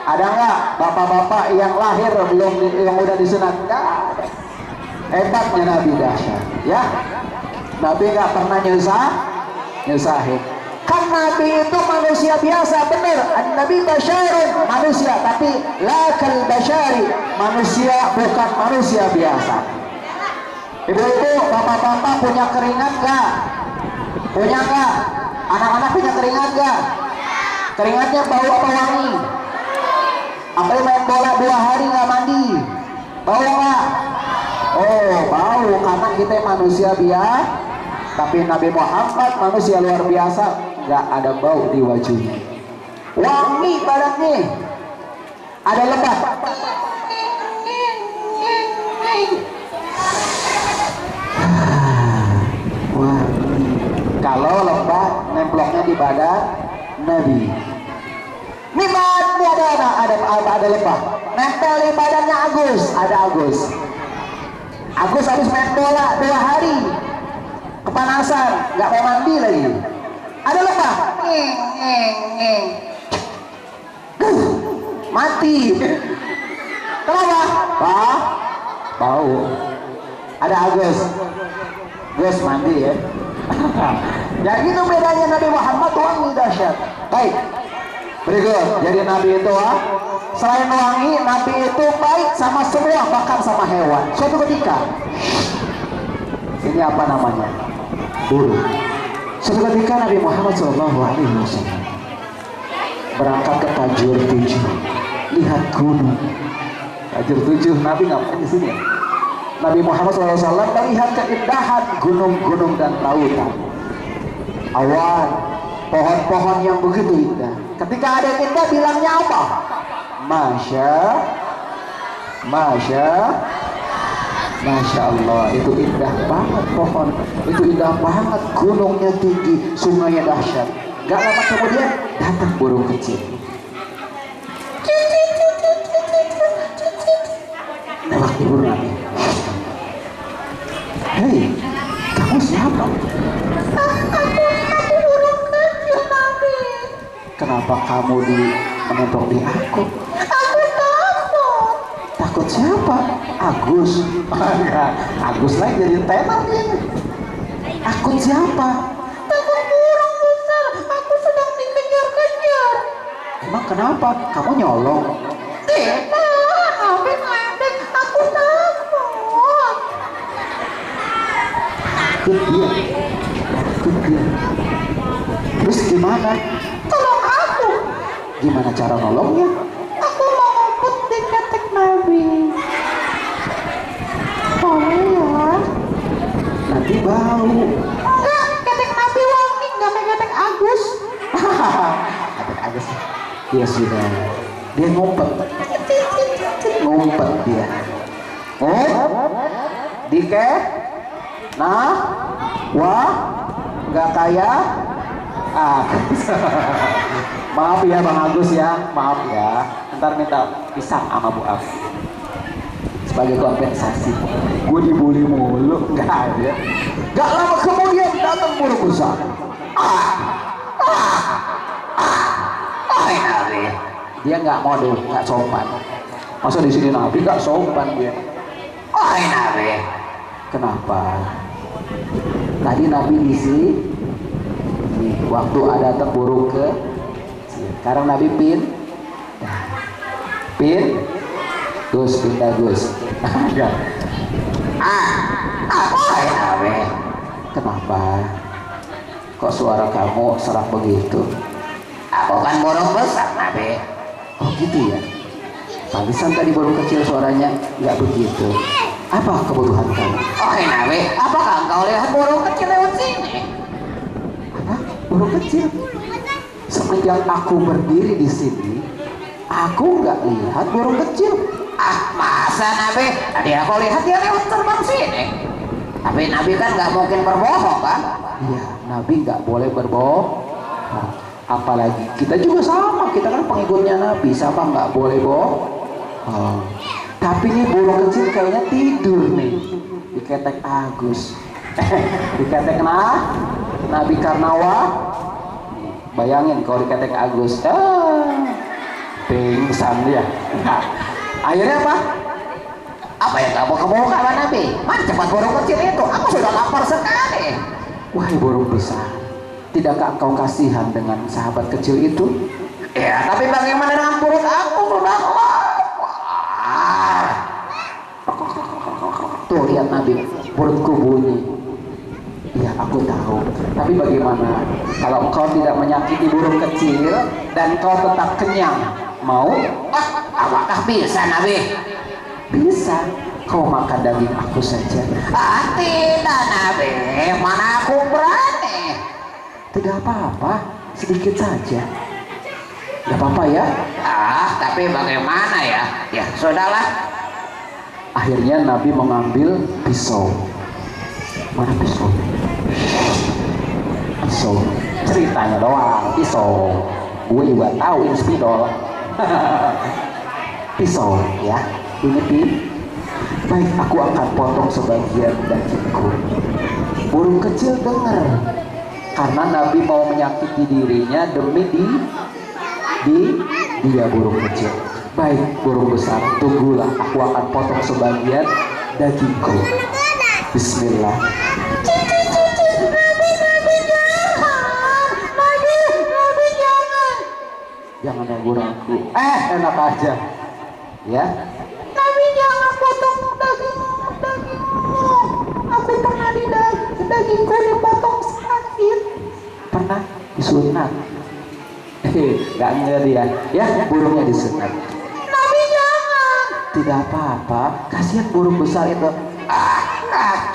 Ada nggak bapak-bapak yang lahir belum yang udah disunat? Nggak ada. Hebatnya Nabi dahsyat. Ya. Nabi nggak pernah nyusahin. Kan Nabi itu manusia biasa, benar. Nabi basyarun, manusia, tapi lakal basyari, manusia bukan manusia biasa. Ibu-ibu, bapak-bapak punya keringat gak? Punya gak? Anak-anak punya keringat gak? Keringatnya bau apa wangi? Sampai main bola 2 hari gak mandi, bau gak? Oh, bau, karena kita manusia biasa. Tapi Nabi Muhammad manusia luar biasa, gak ada bau di wajahnya, wangi badannya, ada lebah. Wah, kalau lebah nemploknya di badan Nabi. Ini ada lebah nempel di badannya Agus. Ada Agus habis main bola 2 hari, kepanasan, nggak mau mandi lagi. Ada lebah, mati. Kenapa? Bau. Ada Agus mandi ya. Ya gitu bedanya Nabi Muhammad, wangi dahsyat. Baik, berikut. Jadi Nabi itu selain wangi, Nabi itu baik sama semua, bahkan sama hewan. Suatu ketika, ini apa namanya? Burung. Suatu ketika Nabi Muhammad SAW berangkat ke Tajur 7, lihat gunung. Tajur 7, Nabi ngapain di sini? Nabi Muhammad SAW melihat keindahan gunung-gunung dan lautan, awan, pohon-pohon yang begitu indah. Ketika ada yang indah, bilangnya apa? Masya Allah, itu indah banget pohon, itu indah banget, gunungnya tinggi, sungainya dahsyat. Gak lama kemudian datang burung kecil. Nembak burung Nabi. Hei, kamu siapa? Aku burung kecil Nabi. Kenapa kamu menempel di aku? Aku takut. Takut siapa? Agus. Agus lagi jadi tenar dia. Takut siapa? Takut burung besar. Aku sedang dikejar-kejar. Emang kenapa? Kamu nyolong? Tidak, aku takut. Takut dia. Terus gimana? Tolong aku. Gimana cara nolongnya? Aku mau ngumpet di ketek Nabi. Boleh ya? Nanti bau. Enggak, ketek Nabi wangi, enggak kayak ketek Agus. Ketek Agus. Dia sudah. Dia ngumpet dia. Nggak kaya. Maaf ya Bang Agus ya, maaf ya. Ntar minta pisang sama Bu Af sebagai kompensasi. Gue dibully mulu, nggak ada. Nggak lama kemudian datang burung besar. Dia nggak model, nggak sopan. Masa di sini Nabi nggak sopan dia. Nabi. Kenapa? Tadi Nabi di sini. Waktu ada burung ke, sekarang Nabi Gus pindah Gus. Nabi. Kenapa? Kok suara kamu serak begitu? Aku kan burung besar Nabi. Oh gitu ya. Pantesan tadi burung kecil suaranya nggak begitu. Apa kebutuhan kamu? Nabi, apakah engkau lihat burung kecil lewat sini? Apa? Burung kecil? Semenjak aku berdiri di sini, aku nggak lihat burung kecil. Masa Nabi? Tadi aku lihat dia lewat terbang sini. Tapi Nabi kan nggak mungkin berbohong kan? Iya, Nabi nggak boleh berbohong. Apalagi kita juga sama, kita kan pengikutnya Nabi, sama nggak boleh bohong. Tapi ini burung kecil kayaknya tidur nih di ketek Agus. Di ketek Nabi Karnawa. Bayangin kalau di ketek Agus, pingsan dia. Nah, akhirnya apa? Apa yang kamu kemukakan Nabi? Mana cepat burung kecil itu? Aku sudah lapar sekali. Wahai burung besar, Tidakkah engkau kasihan dengan sahabat kecil itu? Ya, tapi bagaimana dengan perut aku sudah lapar. Tuh lihat Nabi, perutku bunyi. Ya aku tahu, tapi bagaimana kalau engkau tidak menyakiti burung kecil dan kau tetap kenyang? Mau? Apakah bisa Nabi? Bisa, kau makan daging aku saja. Tidak Nabi, mana aku berani. Tidak apa-apa, sedikit saja. Tidak apa-apa ya? Tapi bagaimana ya? Ya sudahlah. Akhirnya Nabi mengambil pisau. Mana pisau? Pisau. Ceritanya doang, pisau. Gue juga tahu ini spidol. Pisau, ya. Ini pin. Baik, aku akan potong sebagian dagingku. Burung kecil dengar. Karena Nabi mau menyakiti dirinya demi dia burung kecil. Baik, burung besar, tunggulah, aku akan potong sebagian dagingku. Bismillah. Nabi jangan ya burungku. Enak aja. Ya. Nabi jangan potong dagingmu. Aku pernah dagingku dipotong sakit. Pernah disunat. Gak ngeri ya. Ya, burungnya disunat. Nabi jangan. Tidak apa-apa. Kasihan burung besar itu.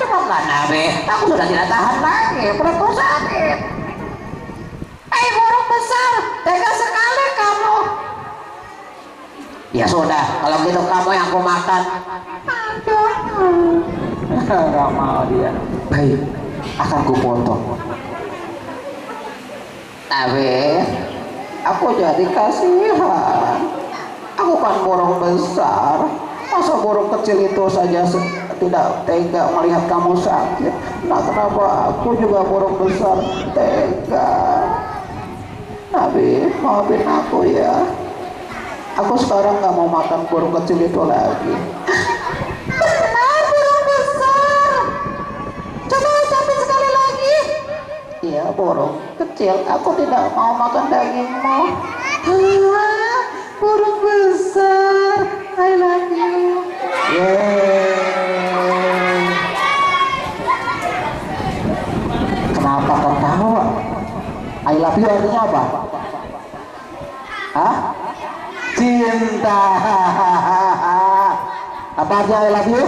Cepatlah Nabi. Aku sudah tidak tahan lagi. Perutku sakit. Burung besar, tega sekali kamu. Ya sudah, kalau gitu kamu yang aku makan. Gak mau dia. Baik, akan kupotong. Tapi aku jadi kasihan. Aku kan burung besar. Masa burung kecil itu saja tidak tega melihat kamu sakit. Nah kenapa aku juga burung besar tega? Nabi, maafin aku ya. Aku sekarang nggak mau makan burung kecil itu lagi. Benar burung besar. Coba ucapin sekali lagi. Iya burung kecil. Aku tidak mau makan dagingmu. Burung besar. I love you. Yeay. Kenapa ketawa? I love you artinya apa? Hah? Cinta. Apa artinya I love you?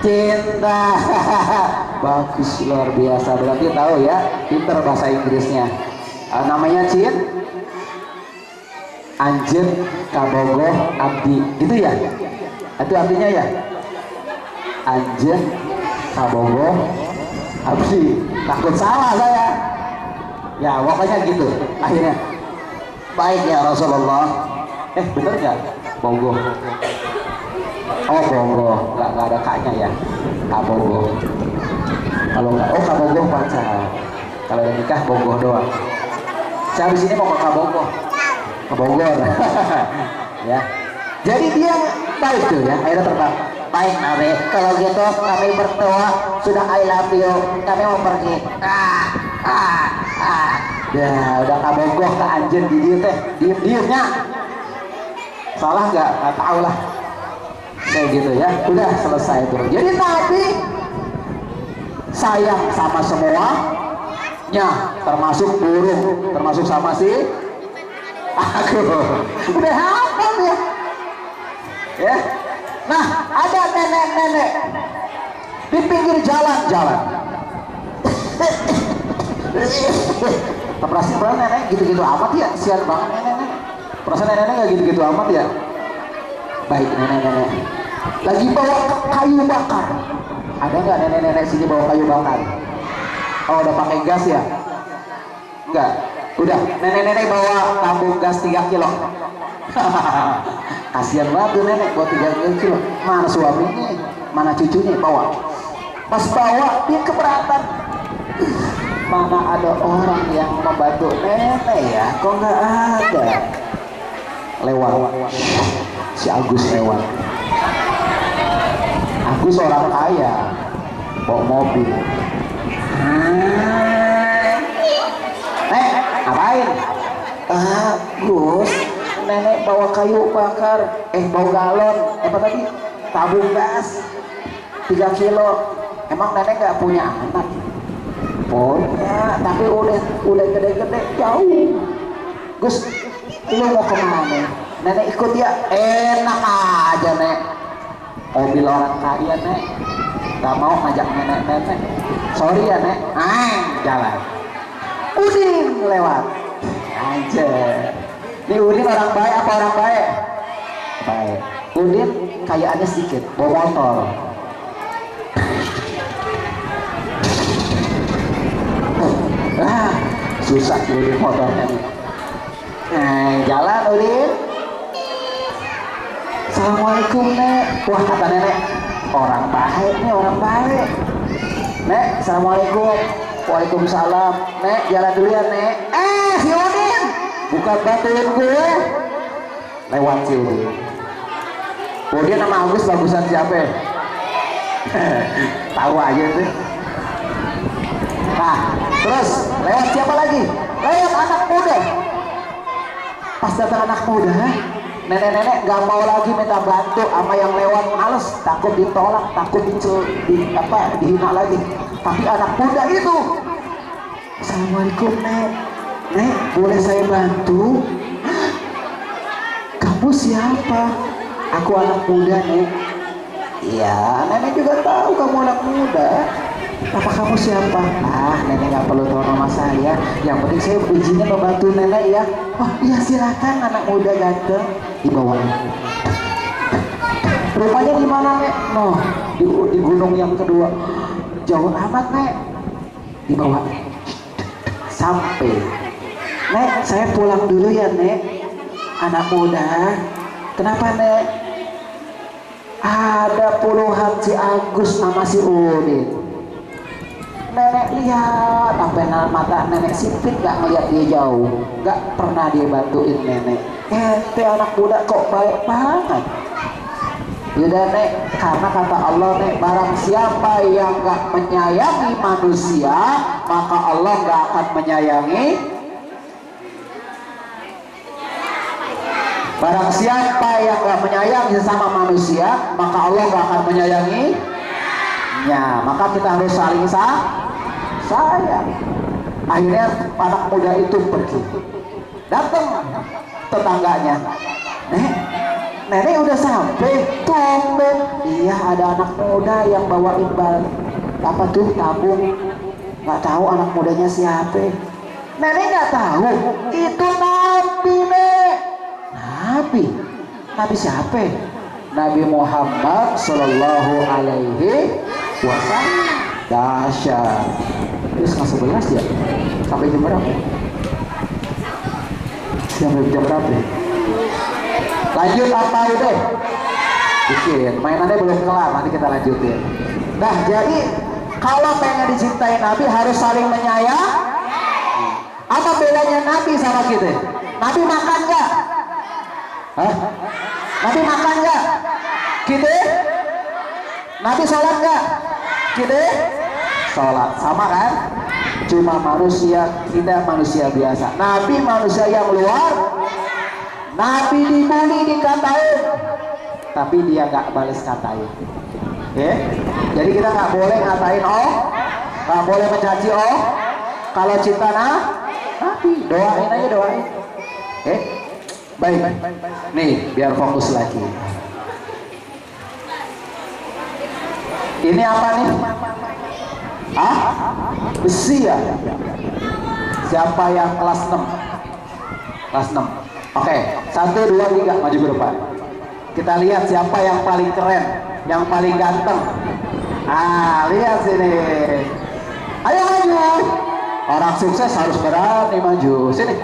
Cinta. Bagus, luar biasa. Berarti tahu ya, pinter bahasa Inggrisnya. Namanya Anjen Kabogoh Abdi, gitu ya? Itu artinya ya? Anjen Kabogoh Abdi. Takut salah saya. Ya pokoknya gitu akhirnya. Baik ya Rasulullah. Bener gak? Bogoh. Oh Bogoh, nggak ada kaknya ya. Kabogoh. Kalau nggak, Kabogoh pacar. Kalau udah nikah Bogoh doang. Saya di sini mau ke Kabogoh, ke Bogor. Ya. Jadi dia baik tuh ya. Akhirnya terbang. Baik Nabi, kalau gitu kami berdua sudah I love you. Kami mau pergi. Ya udah Kabogoh ke Anjen di dia teh diem-diemnya. Salah nggak tahu lah. Kayak gitu ya. Udah selesai tuh. Jadi Nabi sayang sama semuanya, termasuk burung, termasuk sama si aku. Udah hafal ya. Ya. Nah, ada nenek-nenek di pinggir jalan-jalan. Perasaan nenek gitu-gitu amat ya, sian banget nenek. Perasaan nenek nggak gitu-gitu amat ya. Baik nenek-nenek lagi bawa kayu bakar. Ada nggak nenek-nenek sini bawa kayu bakar? Oh udah pakai gas ya? Enggak. Udah nenek-nenek bawa tabung gas 3 kilo. Kasihan banget tuh nenek bawa 3 kilo. Mana suaminya? Mana cucunya bawa? Pas bawa dia keberatan. Mana ada orang yang membantu nenek ya? Kok nggak ada? Lewat si Agus lewat. Agus orang kaya bawa mobil. Nek, ngapain? Gus, nenek bawa kayu bakar, bawa galon, apa tadi? Tabung gas 3 kilo. Emang nenek nggak punya anak? Punya, tapi udah gede-gede jauh. Gus, lu mau kemana? Nenek ikut ya? Enak aja nek. Mobil orang kaya nek, nggak mau ngajak nenek. Sorry ya nek, jalan. Udin lewat aja. Ini Udin orang baik apa orang baik? Baik. Udin kayaannya sedikit, bawa motor. Susah Udin motornya nih. Jalan Udin. Assalamualaikum nek. Wah kata nenek, orang baik nih, orang baik. Nek, assalamualaikum. Waalaikumsalam. Nek, jalan dulu ya nek. Si Udin bukan bantuin gue. Lewat si Udin. Udin sama Agus bagusan siapa? Tahu aja tuh. Nah, terus lewat siapa lagi? Lewat anak muda. Pas datang anak muda, nenek-nenek gak mau lagi minta bantu sama yang lewat, males, takut ditolak, takut dihina lagi. Tapi anak muda itu, assalamualaikum nek, nek boleh saya bantu? Kamu siapa? Aku anak muda nek. Iya, nenek juga tahu kamu anak muda. Apa kamu siapa? Nenek nggak perlu tahu nama saya. Yang penting saya izinnya membantu nenek ya. Oh iya silakan, anak muda ganteng. Dibawain. Rupanya di mana nek? No, di gunung yang kedua. Jauh amat nek. Dibawa. Sampai. Nek, saya pulang dulu ya nek. Anak muda. Kenapa nek? Ada puluhan si Agus sama si Udin. Nenek lihat sampai mata nenek sipit, gak ngeliat dia jauh, gak pernah dia bantuin nenek. Anak muda kok baik banget. Yaudah nek, karena kata Allah nek, barang siapa yang gak menyayangi manusia, maka Allah gak akan menyayangi. Barang siapa yang gak menyayangi sesama manusia, maka Allah gak akan menyayangi. Maka kita harus saling sayang. Akhirnya anak muda itu pergi. Datang tetangganya, nenek udah sampai. Tumben, iya ada anak muda yang bawa imbal tabung. Nggak tahu anak mudanya siapa. Nenek nggak tahu itu Nabi nek. Nabi siapa? Nabi Muhammad Sallallahu Alaihi Wasallam. Dahsyat. Terus setengah 11 ya? Sampai jam berapa? Sampai jam berapa? Lanjut apa udah? Bikin. Mainannya belum kelar, nanti kita lanjutin. Nah, jadi kalau pengen dicintai Nabi harus saling menyayang. Apa bedanya Nabi sama kita? Nabi makan nggak? Nabi makan nggak? Kita? Nabi sholat nggak? Kita? Sholat. Sama kan? Cuma manusia, kita manusia biasa. Nabi manusia yang luar. Nabi dibully, dikatain, tapi dia nggak balas katain. Jadi kita nggak boleh ngatain nggak boleh mencaci kalau cinta Nabi, doain aja, doain. Baik. Nih, biar fokus lagi. Ini apa nih? Besi ya? Siapa yang kelas 6? Kelas 6. Oke, 1, 2, 3, maju ke depan. Kita lihat siapa yang paling keren, yang paling ganteng. Lihat sini. Ayo maju. Orang sukses harus berani maju. Sini.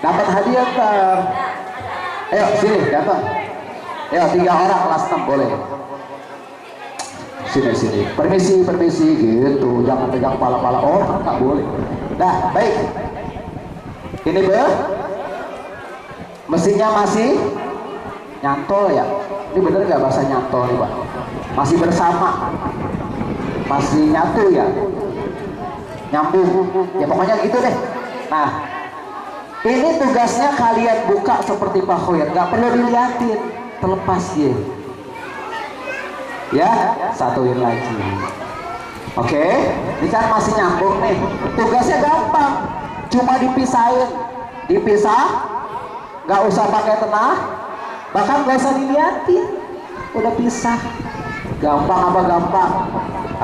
Dapat hadiah ntar. Ayo sini, datang. Ayo 3 orang kelas 6 boleh. Sini. Permisi gitu. Jangan pegang pala-pala orang, nggak boleh. Nah, baik. Ini mesinnya masih nyantol ya. Ini bener nggak bahasa nyantol nih Pak? Masih bersama, masih nyatu ya, nyambung. Ya pokoknya gitu deh. Nah, ini tugasnya kalian buka seperti Pak Khoir, nggak perlu diliatin, terlepas dia. Ya, satuin lagi. Oke, ini kan masih nyambung nih. Tugasnya gampang, cuma dipisahin, dipisah, nggak usah pakai tenah, bahkan nggak usah diliatin, udah pisah. Gampang apa gampang?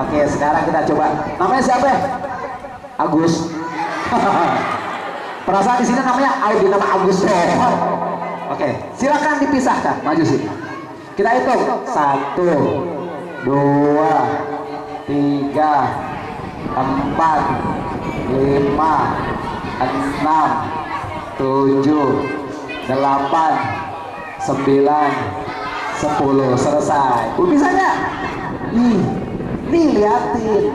Oke, sekarang kita coba. Namanya siapa? Agus. Perasaan di sini namanya Audi, nama Agus. Oke, silakan dipisahkan. Maju sini. Kita hitung 1, 2, 3, 4, 5, 6, 7, 8, 9, 10. Selesai. Bisa nggak? Nih liatin.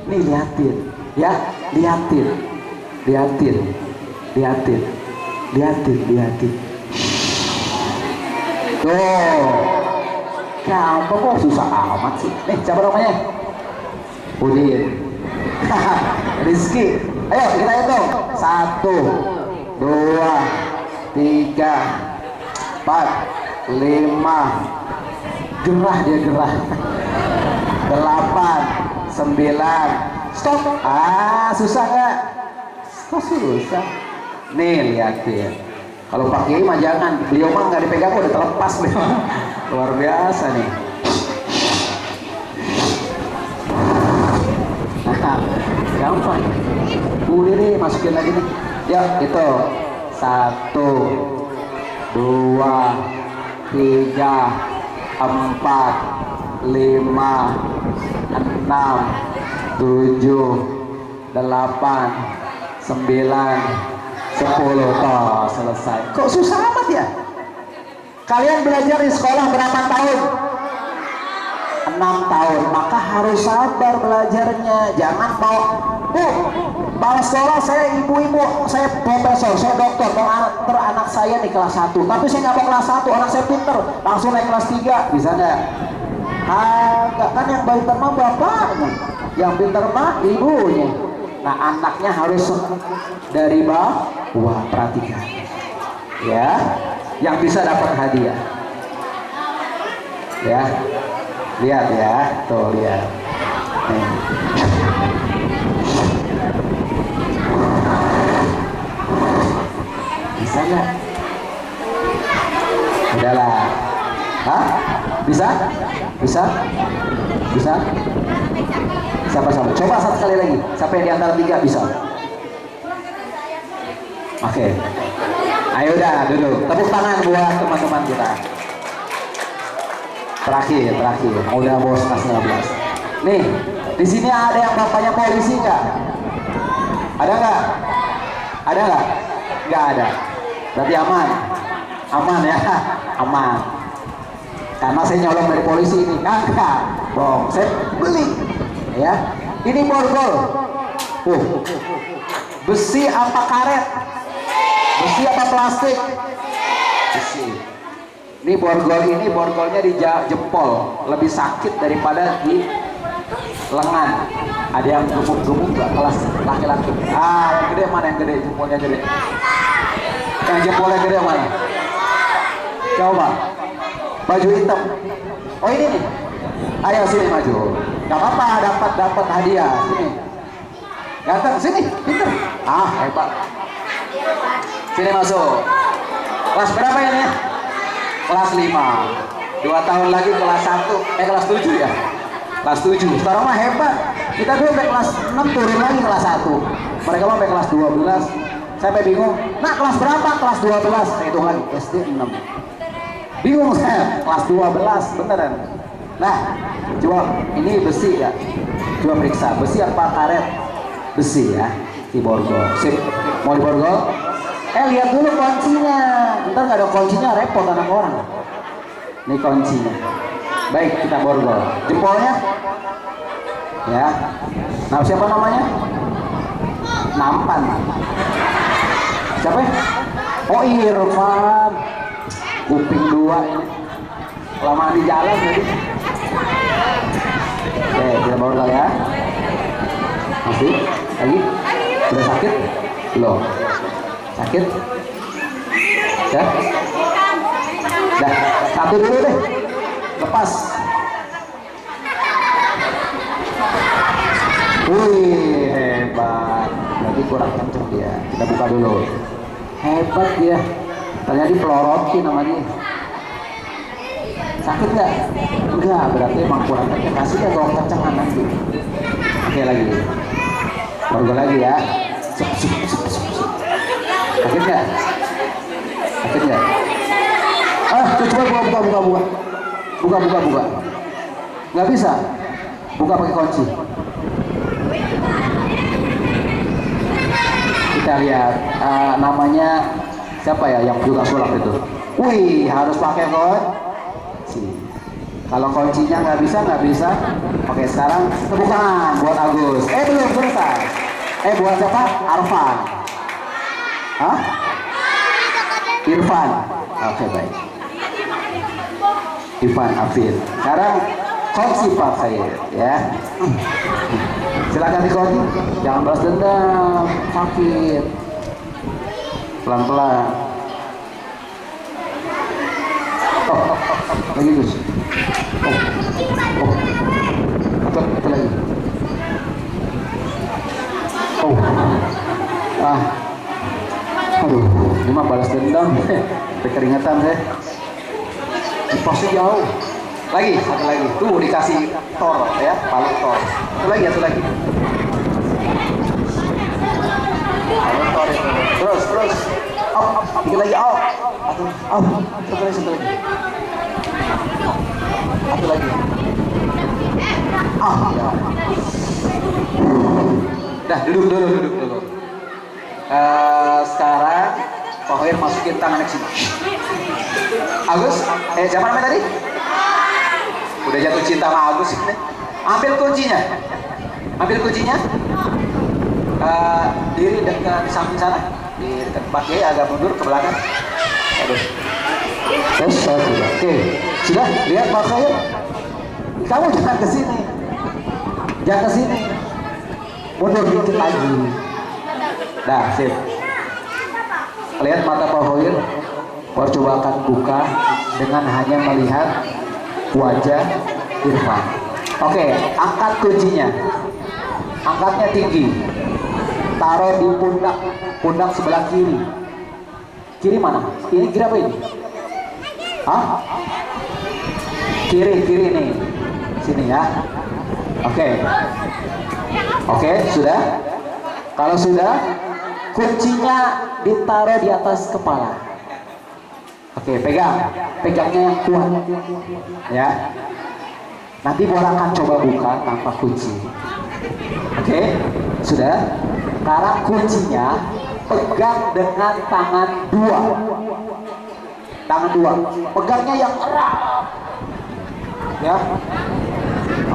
Nih liatin. Ya, liatin. Tuh, gampang kok, susah amat sih. Nih, siapa namanya? Udin. Rizky. Ayo kita hitung. 1, 2, 3, 4, 5. Gerah dia gerah. 8, 9. Stop. Susah nggak? Kok susah? Nih liatin. Kalau Pak Kiai mah jangan, beliau mah nggak dipegang udah terlepas beliau. Luar biasa nih. Gampang. Udah nih, masukin lagi nih. Ya, itu 1, 2, 3, 4, 5, 6, 7, 8, 9, 10. Toh, selesai. Kok susah amat ya? Kalian belajar di sekolah berapa tahun? 6 tahun. Maka harus sabar belajarnya. Jangan mau, kepala sekolah saya ibu-ibu, saya profesor, saya dokter, mau anak saya di kelas 1, tapi saya nggak mau kelas 1, anak saya pinter, langsung naik kelas 3, bisa nggak? Enggak, kan yang pinter mah bapaknya, yang pinter mah ibunya. Nah, anaknya harus dari bawah. Perhatikan ya, yang bisa dapat hadiah ya. Lihat ya, tuh lihat nih. Bisa nggak? Udahlah. Hah? Bisa? Bisa? Bisa? Siapa? Coba satu kali lagi. Siapa yang di antara 3 bisa? Oke. Ayo udah duduk. Tepuk tangan buat teman-teman kita. Terakhir. Udah bos kelas 12. Nih, di sini ada yang bapaknya polisi nggak? Ada nggak? Ada nggak? Nggak ada. Berarti aman. Aman ya, aman. Karena saya nyolong dari polisi ini. Enggak. Bohong. Saya beli. Ya. Ini borgol. Besi apa karet? Besi apa plastik? Besi. Ini borgolnya di jempol, lebih sakit daripada di lengan. Ada yang gemuk-gemuk nggak kelas laki-laki? Yang gede mana? Yang gede, jempolnya gede. Yang jempolnya gede mana? Coba. Baju hitam. Oh ini nih. Ayo sini maju. Gak apa-apa, dapat hadiah. Sini. Ganteng, sini, pinter. Hebat. Sini masuk. Kelas berapa ini? Kelas 5. 2 tahun lagi kelas 1. Kelas 7 ya? Kelas 7. Sekarang mah hebat. Kita dulu sampai kelas 6 turun lagi kelas 1. Mereka mah sampai kelas 12. Saya sampai bingung. Nah, kelas berapa? Kelas 12. Saya hitung lagi. SD 6. Bingung saya. Kelas 12 beneran. Nah, coba ini besi ya. Coba periksa. Besi apa karet? Besi ya. Di borgol. Sip. Mau di borgol? Lihat dulu kuncinya. Ntar nggak ada kuncinya repot anak orang. Ini kuncinya. Baik, kita borgol. Jempolnya? Ya. Nah, siapa namanya? Nampan. Siapa? Oh, Irfan. Kuping 2 ini. Kelamaan di jalan jadi. Oke, kita borgol ya. Masih? Lagi? Udah sakit? Belum. Sakit? Ya? Dah, satu dulu deh. Lepas. Wih, hebat. Berarti kurang kenceng dia. Kita buka dulu. Hebat dia. Ternyata dipelorotin namanya. Sakit nggak? Enggak, berarti emang kurang kenceng. Kasih dia kalau kencengan nanti. Oke, lagi. Baru lagi ya. Sakit nggak? Sakit nggak? Coba buka. Nggak bisa. Buka pakai kunci. Kita lihat namanya siapa ya yang buka sulap itu. Wih, harus pakai kunci. Kalau kuncinya nggak bisa. Oke, sekarang tepuk tangan buat Agus. Belum selesai. Buat siapa? Arfan. Hah? Irfan. Oke, baik. Irfan Afid. Sekarang kunci Pak Khair ya. Silakan dikunci. Jangan balas dendam. Sakit. Pelan-pelan. Lagi Gus. Apa lagi? Aduh, ini mah balas dendam. Keringatan saya. Posnya jauh. Lagi, satu lagi. Tuh dikasih tor ya, palu tor. Satu lagi. Palu tor itu. Terus. Dikit lagi out. Satu lagi. Satu lagi. Ya. Dah, duduk dulu. Sekarang Pak Hoyer masukin tangannya ke sini. Agus, siapa namanya tadi? Udah jatuh cinta sama Agus ini. Ambil kuncinya. Diri dekat samping sana. Di dekat Pak Kiai agak mundur ke belakang. Aduh. Oke. Sudah lihat Pak Hoyer. Kamu jangan ke sini. Mundur dikit lagi. Dah, sip. Lihat mata Pak Hoyer. Percobakan buka dengan hanya melihat wajah Irfan. Oke, angkat kuncinya. Angkatnya tinggi. Taruh di pundak sebelah kiri. Kiri mana? Ini kiri apa ini? Hah? Kiri nih. Sini ya. Oke, sudah? Kalau sudah, kuncinya ditaruh di atas kepala. Oke, pegangnya yang kuat. Ya. Nanti Bora akan coba buka tanpa kunci. Oke, sudah? Sekarang kuncinya pegang dengan tangan dua. Pegangnya yang erat. Ya.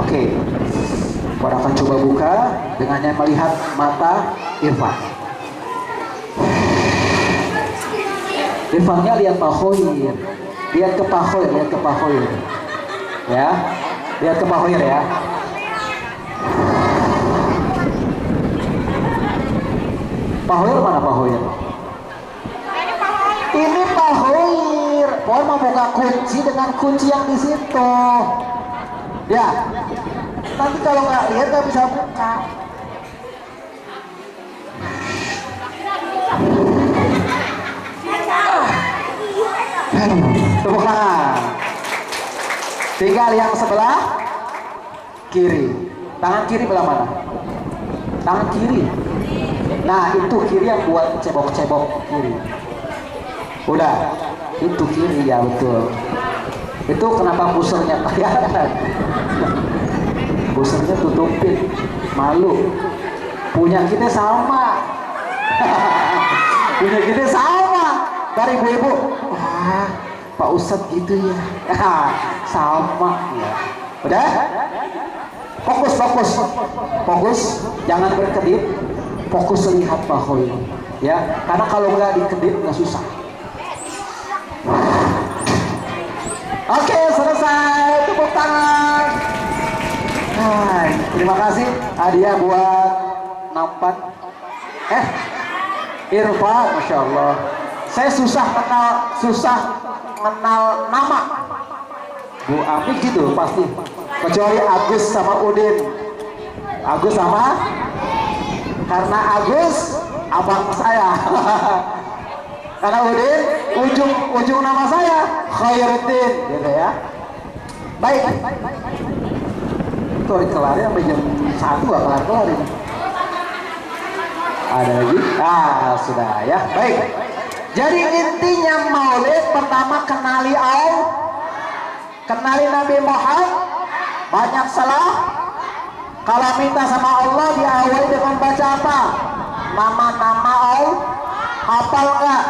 Oke. Bora akan coba buka dengan yang melihat mata Irfan. Irfannya lihat Pak Hoyer. Lihat ke Pak Hoyer. Ya. Lihat ke Pak Hoyer ya. Pak Hoyer mana Pak Hoyer? Ini Pak Hoyer. Pohon mau buka kunci dengan kunci yang di situ. Ya. Nanti kalau nggak lihat nggak bisa buka. Tepuk tangan. Tinggal yang sebelah kiri. Tangan kiri belah mana? Tangan kiri. Nah, itu kiri yang buat cebok-cebok kiri. Udah, itu kiri ya betul. Itu kenapa pusernya kelihatan? Pusernya tutupin, malu. Punya kita sama. Dari ibu-ibu. Wah, Pak Ustadz gitu ya. Sama ya. Udah? Fokus, jangan berkedip. Fokus lihat Pak Hoyer. Ya, karena kalau nggak dikedip nggak susah. Oke, selesai. Tepuk tangan. Hai, terima kasih hadiah buat nampan. Irfan, masya Allah. Saya susah kenal nama. Bu Ami gitu pasti. Kecuali Agus sama Udin. Agus sama? Karena Agus abang saya. Karena Udin ujung nama saya Khairuddin, gitu ya. Baik. Tuh kelar sampai jam 1 gak kelar ini. Ada lagi? Sudah ya. Baik. Jadi intinya Maulid pertama kenali Allah, kenali Nabi Muhammad, banyak salah. Kalau minta sama Allah diawali dengan baca apa? Nama-nama Allah, hafal nggak?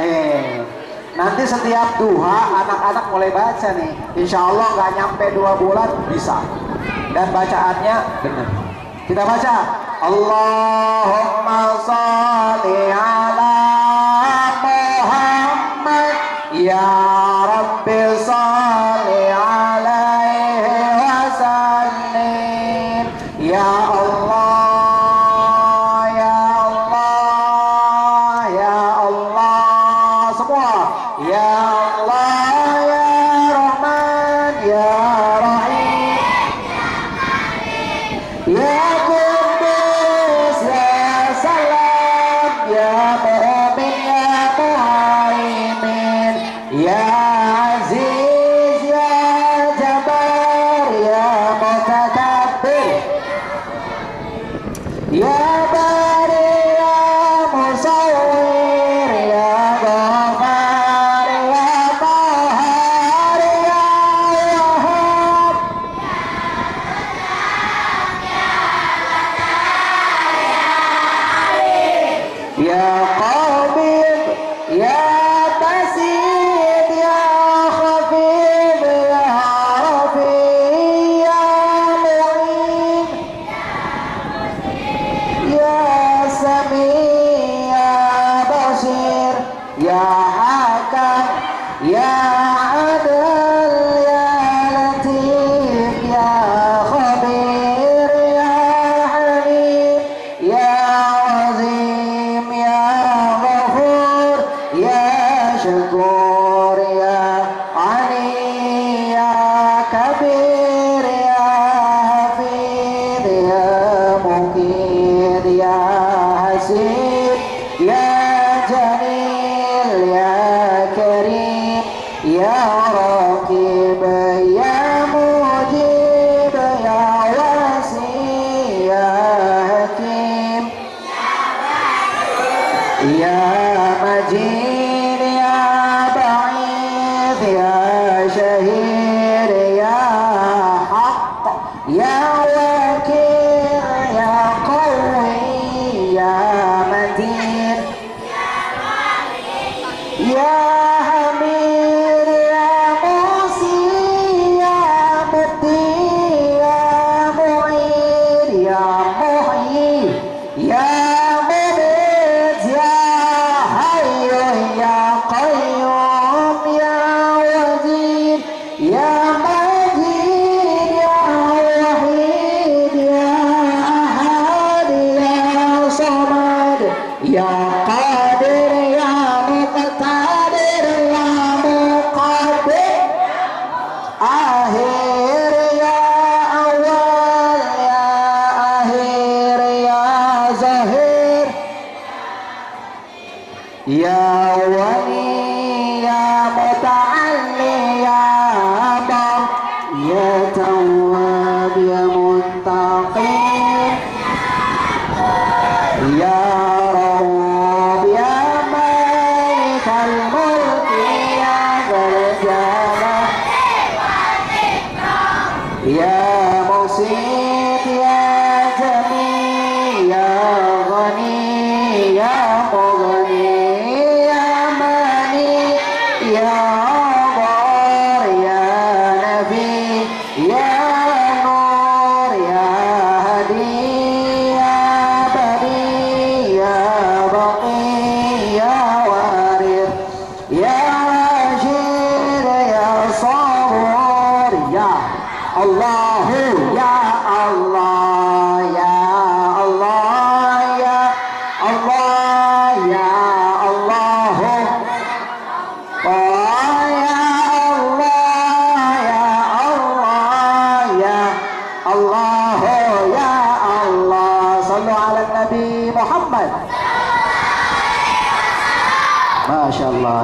Nih, nanti setiap duha anak-anak mulai baca nih. Insya Allah nggak nyampe 2 bulan bisa. Dan bacaannya benar. Kita baca. Allahumma sholli ala Muhammad ya Rabbi sholli alaihi wa sallim ya Allah ya Allah ya Allah semua ya Allah ya Rahman ya Rahim ya Qudus ya Salam ya Mu'min ya Muhaimin ya Aziz ya Jabbar ya Mutakabbir ya Bari ya Musawwir ya Ghaffar ya Qahhar ya Wahhab ya Qabid ya Basid ya Khafid ya Rafi ya Mu'in ya Sami ya Basir ya Hakam ya Adil ya Latif ya Khabir ya Halim ya Azim ya Ghafur ya Syakur ya Ali ya Kabir ya Hafid ya Mukid ya Hasib ya Jalil ya Karim ya Raqib ya Mujib ya Wasi ya Hakim ya Majid ya Ba'id ya Syahir ya Haqq ya Wakil ya Qawi ya Matin ya Hamid ya Musi ya Muti ya Mu'id ya Muhyi ya Mubid ya Hayyu ya Qayyum ya Wajid ya Majid ya Wahid ya Ahad ya Samad ya Qadir ya Muqtadir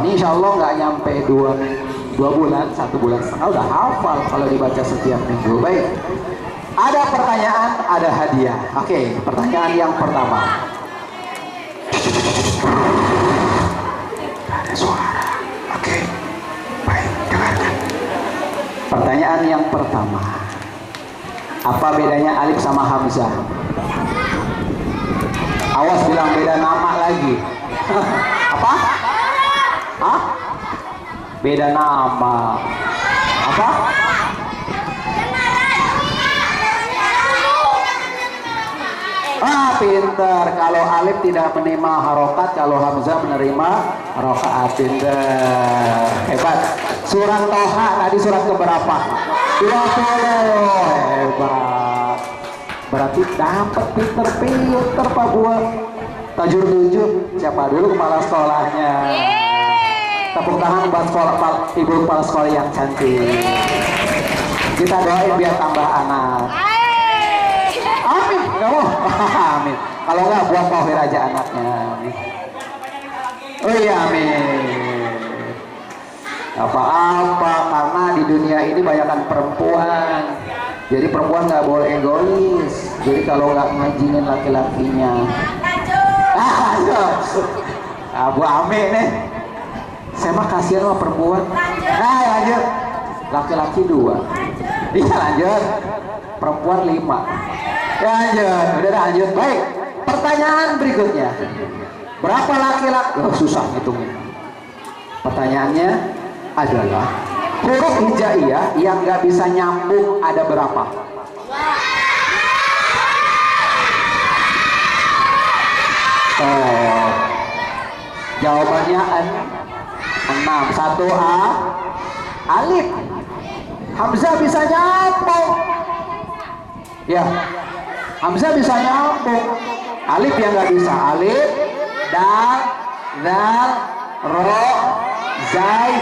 Ini insya Allah nggak nyampe dua bulan, 1 bulan setengah udah hafal kalau dibaca setiap minggu. Baik, ada pertanyaan, ada hadiah. Oke, pertanyaan yang pertama. Ada suara. Oke, baik, dengarkan. Pertanyaan yang pertama. Apa bedanya Alif sama Hamzah? Awas bilang beda nama lagi. Apa? Hah? Beda nama. Apa? Pinter. Kalau Alif tidak menerima harokat, kalau Hamzah menerima harokat. Pinter. Hebat. Surat Toha tadi surat keberapa? 20. Hebat. Berarti dapat pinter Pak Buat. Tajur 7. Siapa dulu kepala sekolahnya? Tepuk tangan buat ibu kepala sekolah yang cantik. Kita doain biar tambah anak. Amin. Kamu? Amin. Kalau enggak buat Fahir aja anaknya. Oh iya, amin. Apa-apa, karena di dunia ini banyakkan perempuan. Jadi perempuan nggak boleh egois. Jadi kalau nggak ngajinin laki-lakinya. Bu Ame nih. Saya mah kasihan sama perempuan. Lanjut. Laki-laki 2. Iya lanjut. Perempuan 5. Lanjut. Udah lanjut. Baik. Pertanyaan berikutnya. Berapa laki-laki? Susah hitungnya. Pertanyaannya adalah huruf hijaiyah yang nggak bisa nyambung ada berapa? Jawabannya 6. 1A Alif. Hamzah bisa nyambung. Ya, Hamzah bisa nyambung. Alif yang nggak bisa. Alif, dal, zal, ro, zai.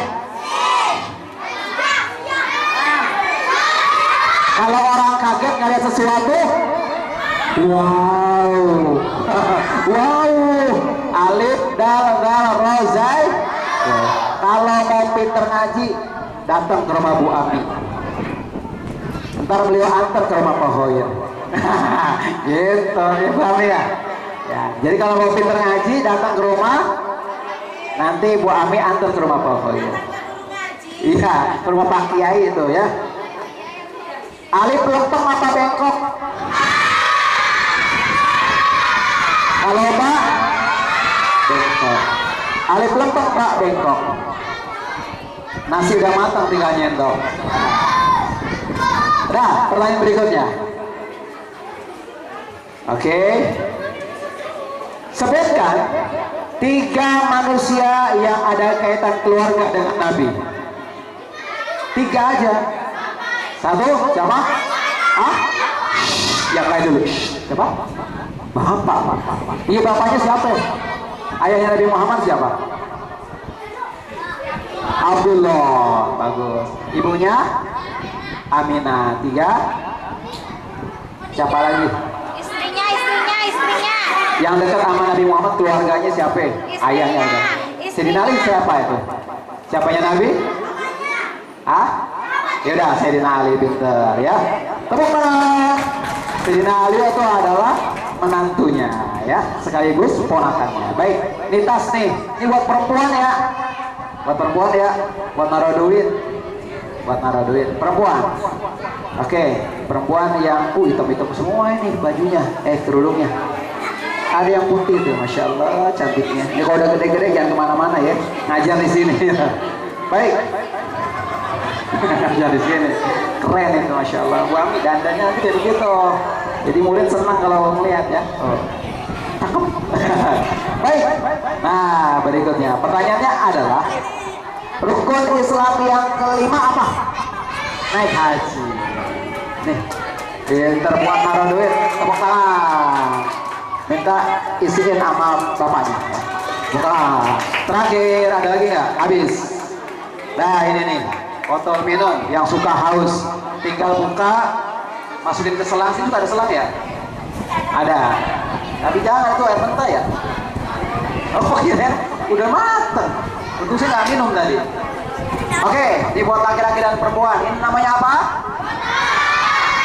Kalau orang kaget nggak lihat sesuatu, wow. Wow. Alif, dal, zal, ro, zai. Kalau mau pinter ngaji, datang ke rumah Bu Ami. Ntar beliau antar ke rumah Pak Hoyer. Gitu, ya paham ya? Ya, jadi kalau mau pinter ngaji, datang ke rumah. Nanti Bu Ami antar ke rumah Pak Hoyer. Iya, ke rumah Pak Kiai itu ya. Alif lempeng apa bengkok? Kalau Pak bengkok. Alif lempeng Pak bengkok. Nasi udah matang tinggal nyendok. Nah, pertanyaan berikutnya. Oke. Sebutkan 3 manusia yang ada kaitan keluarga dengan Nabi. 3 aja. 1, siapa? Yang lain dulu. Siapa? Bapak. Iya, bapaknya siapa? Ayahnya Nabi Muhammad siapa? Abdullah. Bagus. Ibunya Aminah. 3. Siapa lagi? Istrinya. Yang dekat sama Nabi Muhammad keluarganya siapa? Ayahnya udah. Sayyidina Ali siapa itu? Siapanya Nabi? Yaudah, Sayyidina Ali pinter ya. Tepuk tangan. Sayyidina Ali itu adalah menantunya ya, sekaligus ponakannya. Baik, ini tas nih. Ini buat perempuan ya. Buat naruh duit. Perempuan. Oke, perempuan yang hitam-hitam semua ini bajunya, kerudungnya. Ada yang putih tuh, masya Allah, cantiknya. Ini kalau udah gede-gede jangan kemana-mana ya, ngajar di sini. Baik, ngajar di sini, keren itu, masya Allah. Bu Ami dandannya nanti kayak begitu. Jadi murid senang kalau melihat ya. Cakep. Baik. Nah, berikutnya pertanyaannya adalah rukun Islam yang kelima apa? Naik haji. Nih, pinter buat naruh duit, tepuk tangan. Minta isiin sama bapaknya. Bukan. Terakhir ada lagi nggak? Habis. Nah ini nih, botol minum yang suka haus, tinggal buka, masukin ke selang. Sini ada selang ya? Ada. Tapi jangan itu air mentah ya. Oh iya, udah mateng. Untung saya nggak minum tadi. Oke, dibuat laki-laki dan perempuan. Ini namanya apa?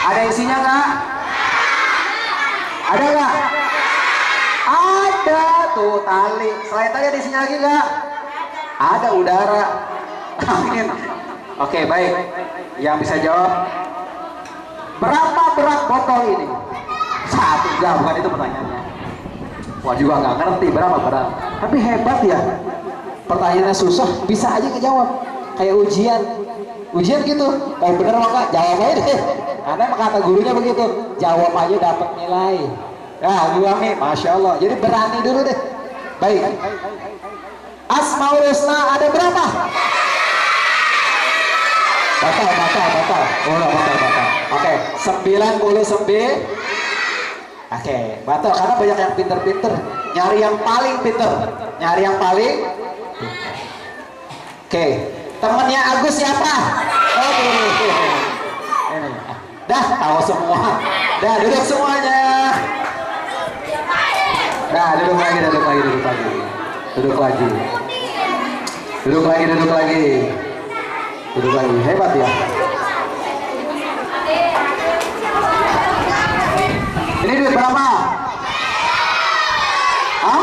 Ada isinya nggak? Ada nggak? Ada tuh tali. Selain tali ada isinya lagi nggak? Ada udara. Amin. Oke, baik. Yang bisa jawab, berapa berat botol ini? Satu. Enggak, bukan itu pertanyaannya. Wah, juga nggak ngerti berapa berat. Tapi hebat ya. Pertanyaannya susah, bisa aja kejawab. Kayak ujian. Ujian gitu. Mau bener mau nggak? Jawab aja deh. Karena kata gurunya begitu. Jawab aja dapat nilai. Nah, Ami, Masya Allah. Jadi berani dulu deh. Baik. Asmaul Husna ada berapa? Batal. Oh, batal. Oke, 99. Oke, batal karena banyak yang pinter-pinter. Nyari yang paling pinter. Oke, temennya Agus siapa? Oh, ini. Dah tahu semua. Dah duduk semuanya. Dah duduk lagi. Duduk lagi. Hebat ya. Ini duit berapa? Hah?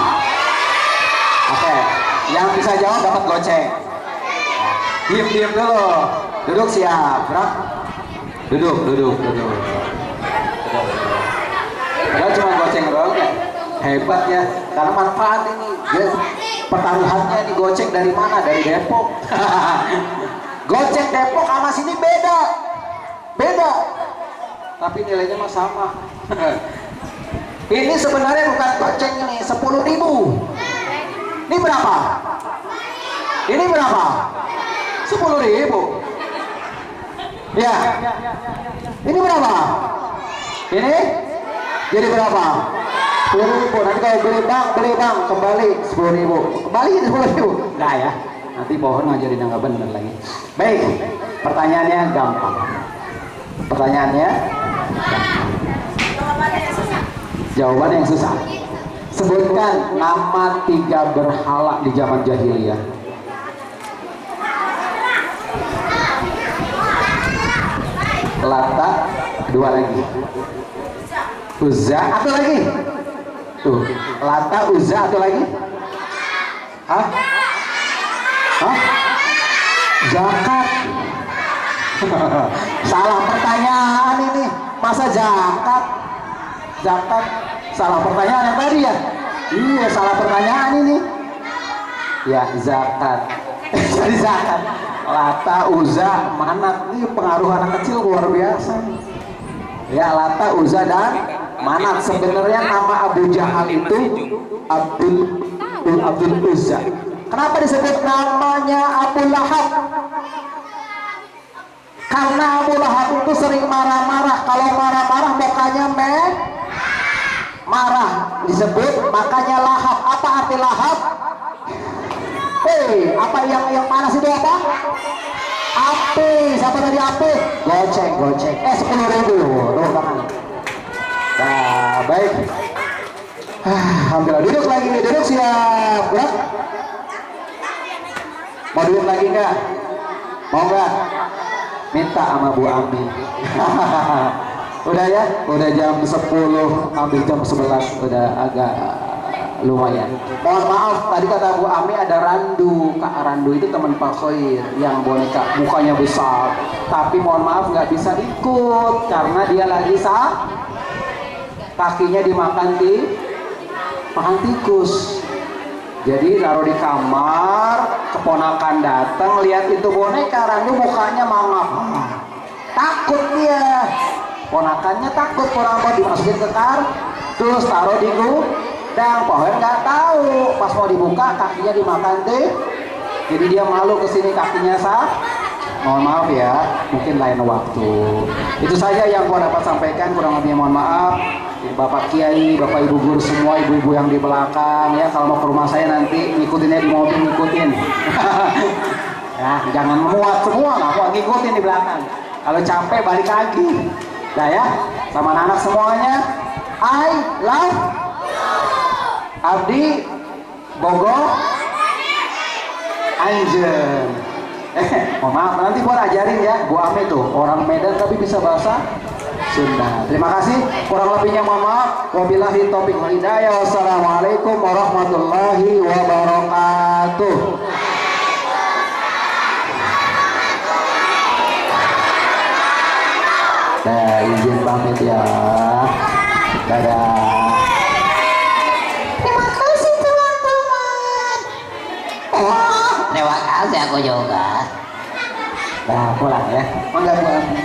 Oke, yang bisa jawab dapat goceng. Diam dulu. Duduk siap, Brak. Duduk. Udah cuma goceng doang ya. Hebat ya, karena manfaat ini. Ya, pertaruhannya ini goceng dari mana? Dari Depok. Goceng Depok sama sini beda. Tapi nilainya mah sama. Ini sebenarnya bukan goceng ini, 10.000. Ini berapa? 10.000. Ya. Ini berapa? Ini jadi berapa? 10.000. Nanti kalau beli bank kembali 10.000. Kembali 10.000. Enggak ya. Nanti pohon ngajarin yang nggak bener lagi. Baik. Pertanyaannya gampang. Jawabannya yang susah. Sebutkan nama 3 berhala di zaman jahiliyah. Lata, 2 lagi. Uzza, atau lagi? Tuh, Lata, Uzza, atau lagi? Hah? Zakat. Salah pertanyaan ini. Masa zakat? Salah pertanyaan yang tadi ya? Iya, salah pertanyaan ini. Ya, zakat. Jadi zakat. Lata, Uzza, Manat. Ini pengaruh anak kecil luar biasa. Ya, Lata, Uzza, dan Manat. Sebenarnya nama Abu Jahal itu Abdul Uzza. Kenapa disebut namanya Abu Lahab? Karena Abu Lahab itu sering marah-marah. Kalau marah-marah mukanya marah. Disebut makanya Lahab. Apa arti Lahab? Apa yang panas itu apa? Api. Siapa tadi api? Goceng. 10.000. Nah, baik. Alhamdulillah. Duduk siap. Berat? Mau duduk lagi nggak? Mau nggak? Minta sama Bu Ami. Udah ya? Udah jam 10, hampir jam 11. Udah agak lumayan. Mohon maaf, tadi kata Bu Ami ada Randu. Kak Randu itu teman Pak Khoir yang boneka mukanya besar. Tapi mohon maaf nggak bisa ikut karena dia lagi kakinya dimakan tikus. Jadi taruh di kamar, keponakan datang lihat itu boneka Randu mukanya mangap. Takut dia. Ponakannya takut kurang apa dimasukin ke terus taruh di gudang. Pohon nggak tahu. Pas mau dibuka kakinya dimakan Jadi dia malu kesini kakinya Mohon maaf ya, mungkin lain waktu. Itu saja yang gua dapat sampaikan, kurang lebihnya mohon maaf. Bapak Kiai, Bapak Ibu guru semua, ibu-ibu yang di belakang ya, kalau mau ke rumah saya nanti ngikutinnya di mobil, ngikutin. Ya, jangan memuat semua, nggak mau ngikutin di belakang. Kalau capek balik lagi. Nah ya, sama anak semuanya, I love Abdi Bogor. Anjen. Mohon maaf, nanti gua ajarin ya, Bu Ame tuh orang Medan tapi bisa bahasa Sunda. Terima kasih. Kurang lebihnya mohon maaf. Wabillahi taufiq wal hidayah. Wassalamualaikum warahmatullahi wabarakatuh. Nah, izin pamit ya. Dadah. Terima kasih teman-teman. Terima kasih aku juga. Nah, pulang ya. Mangga Bu Ame.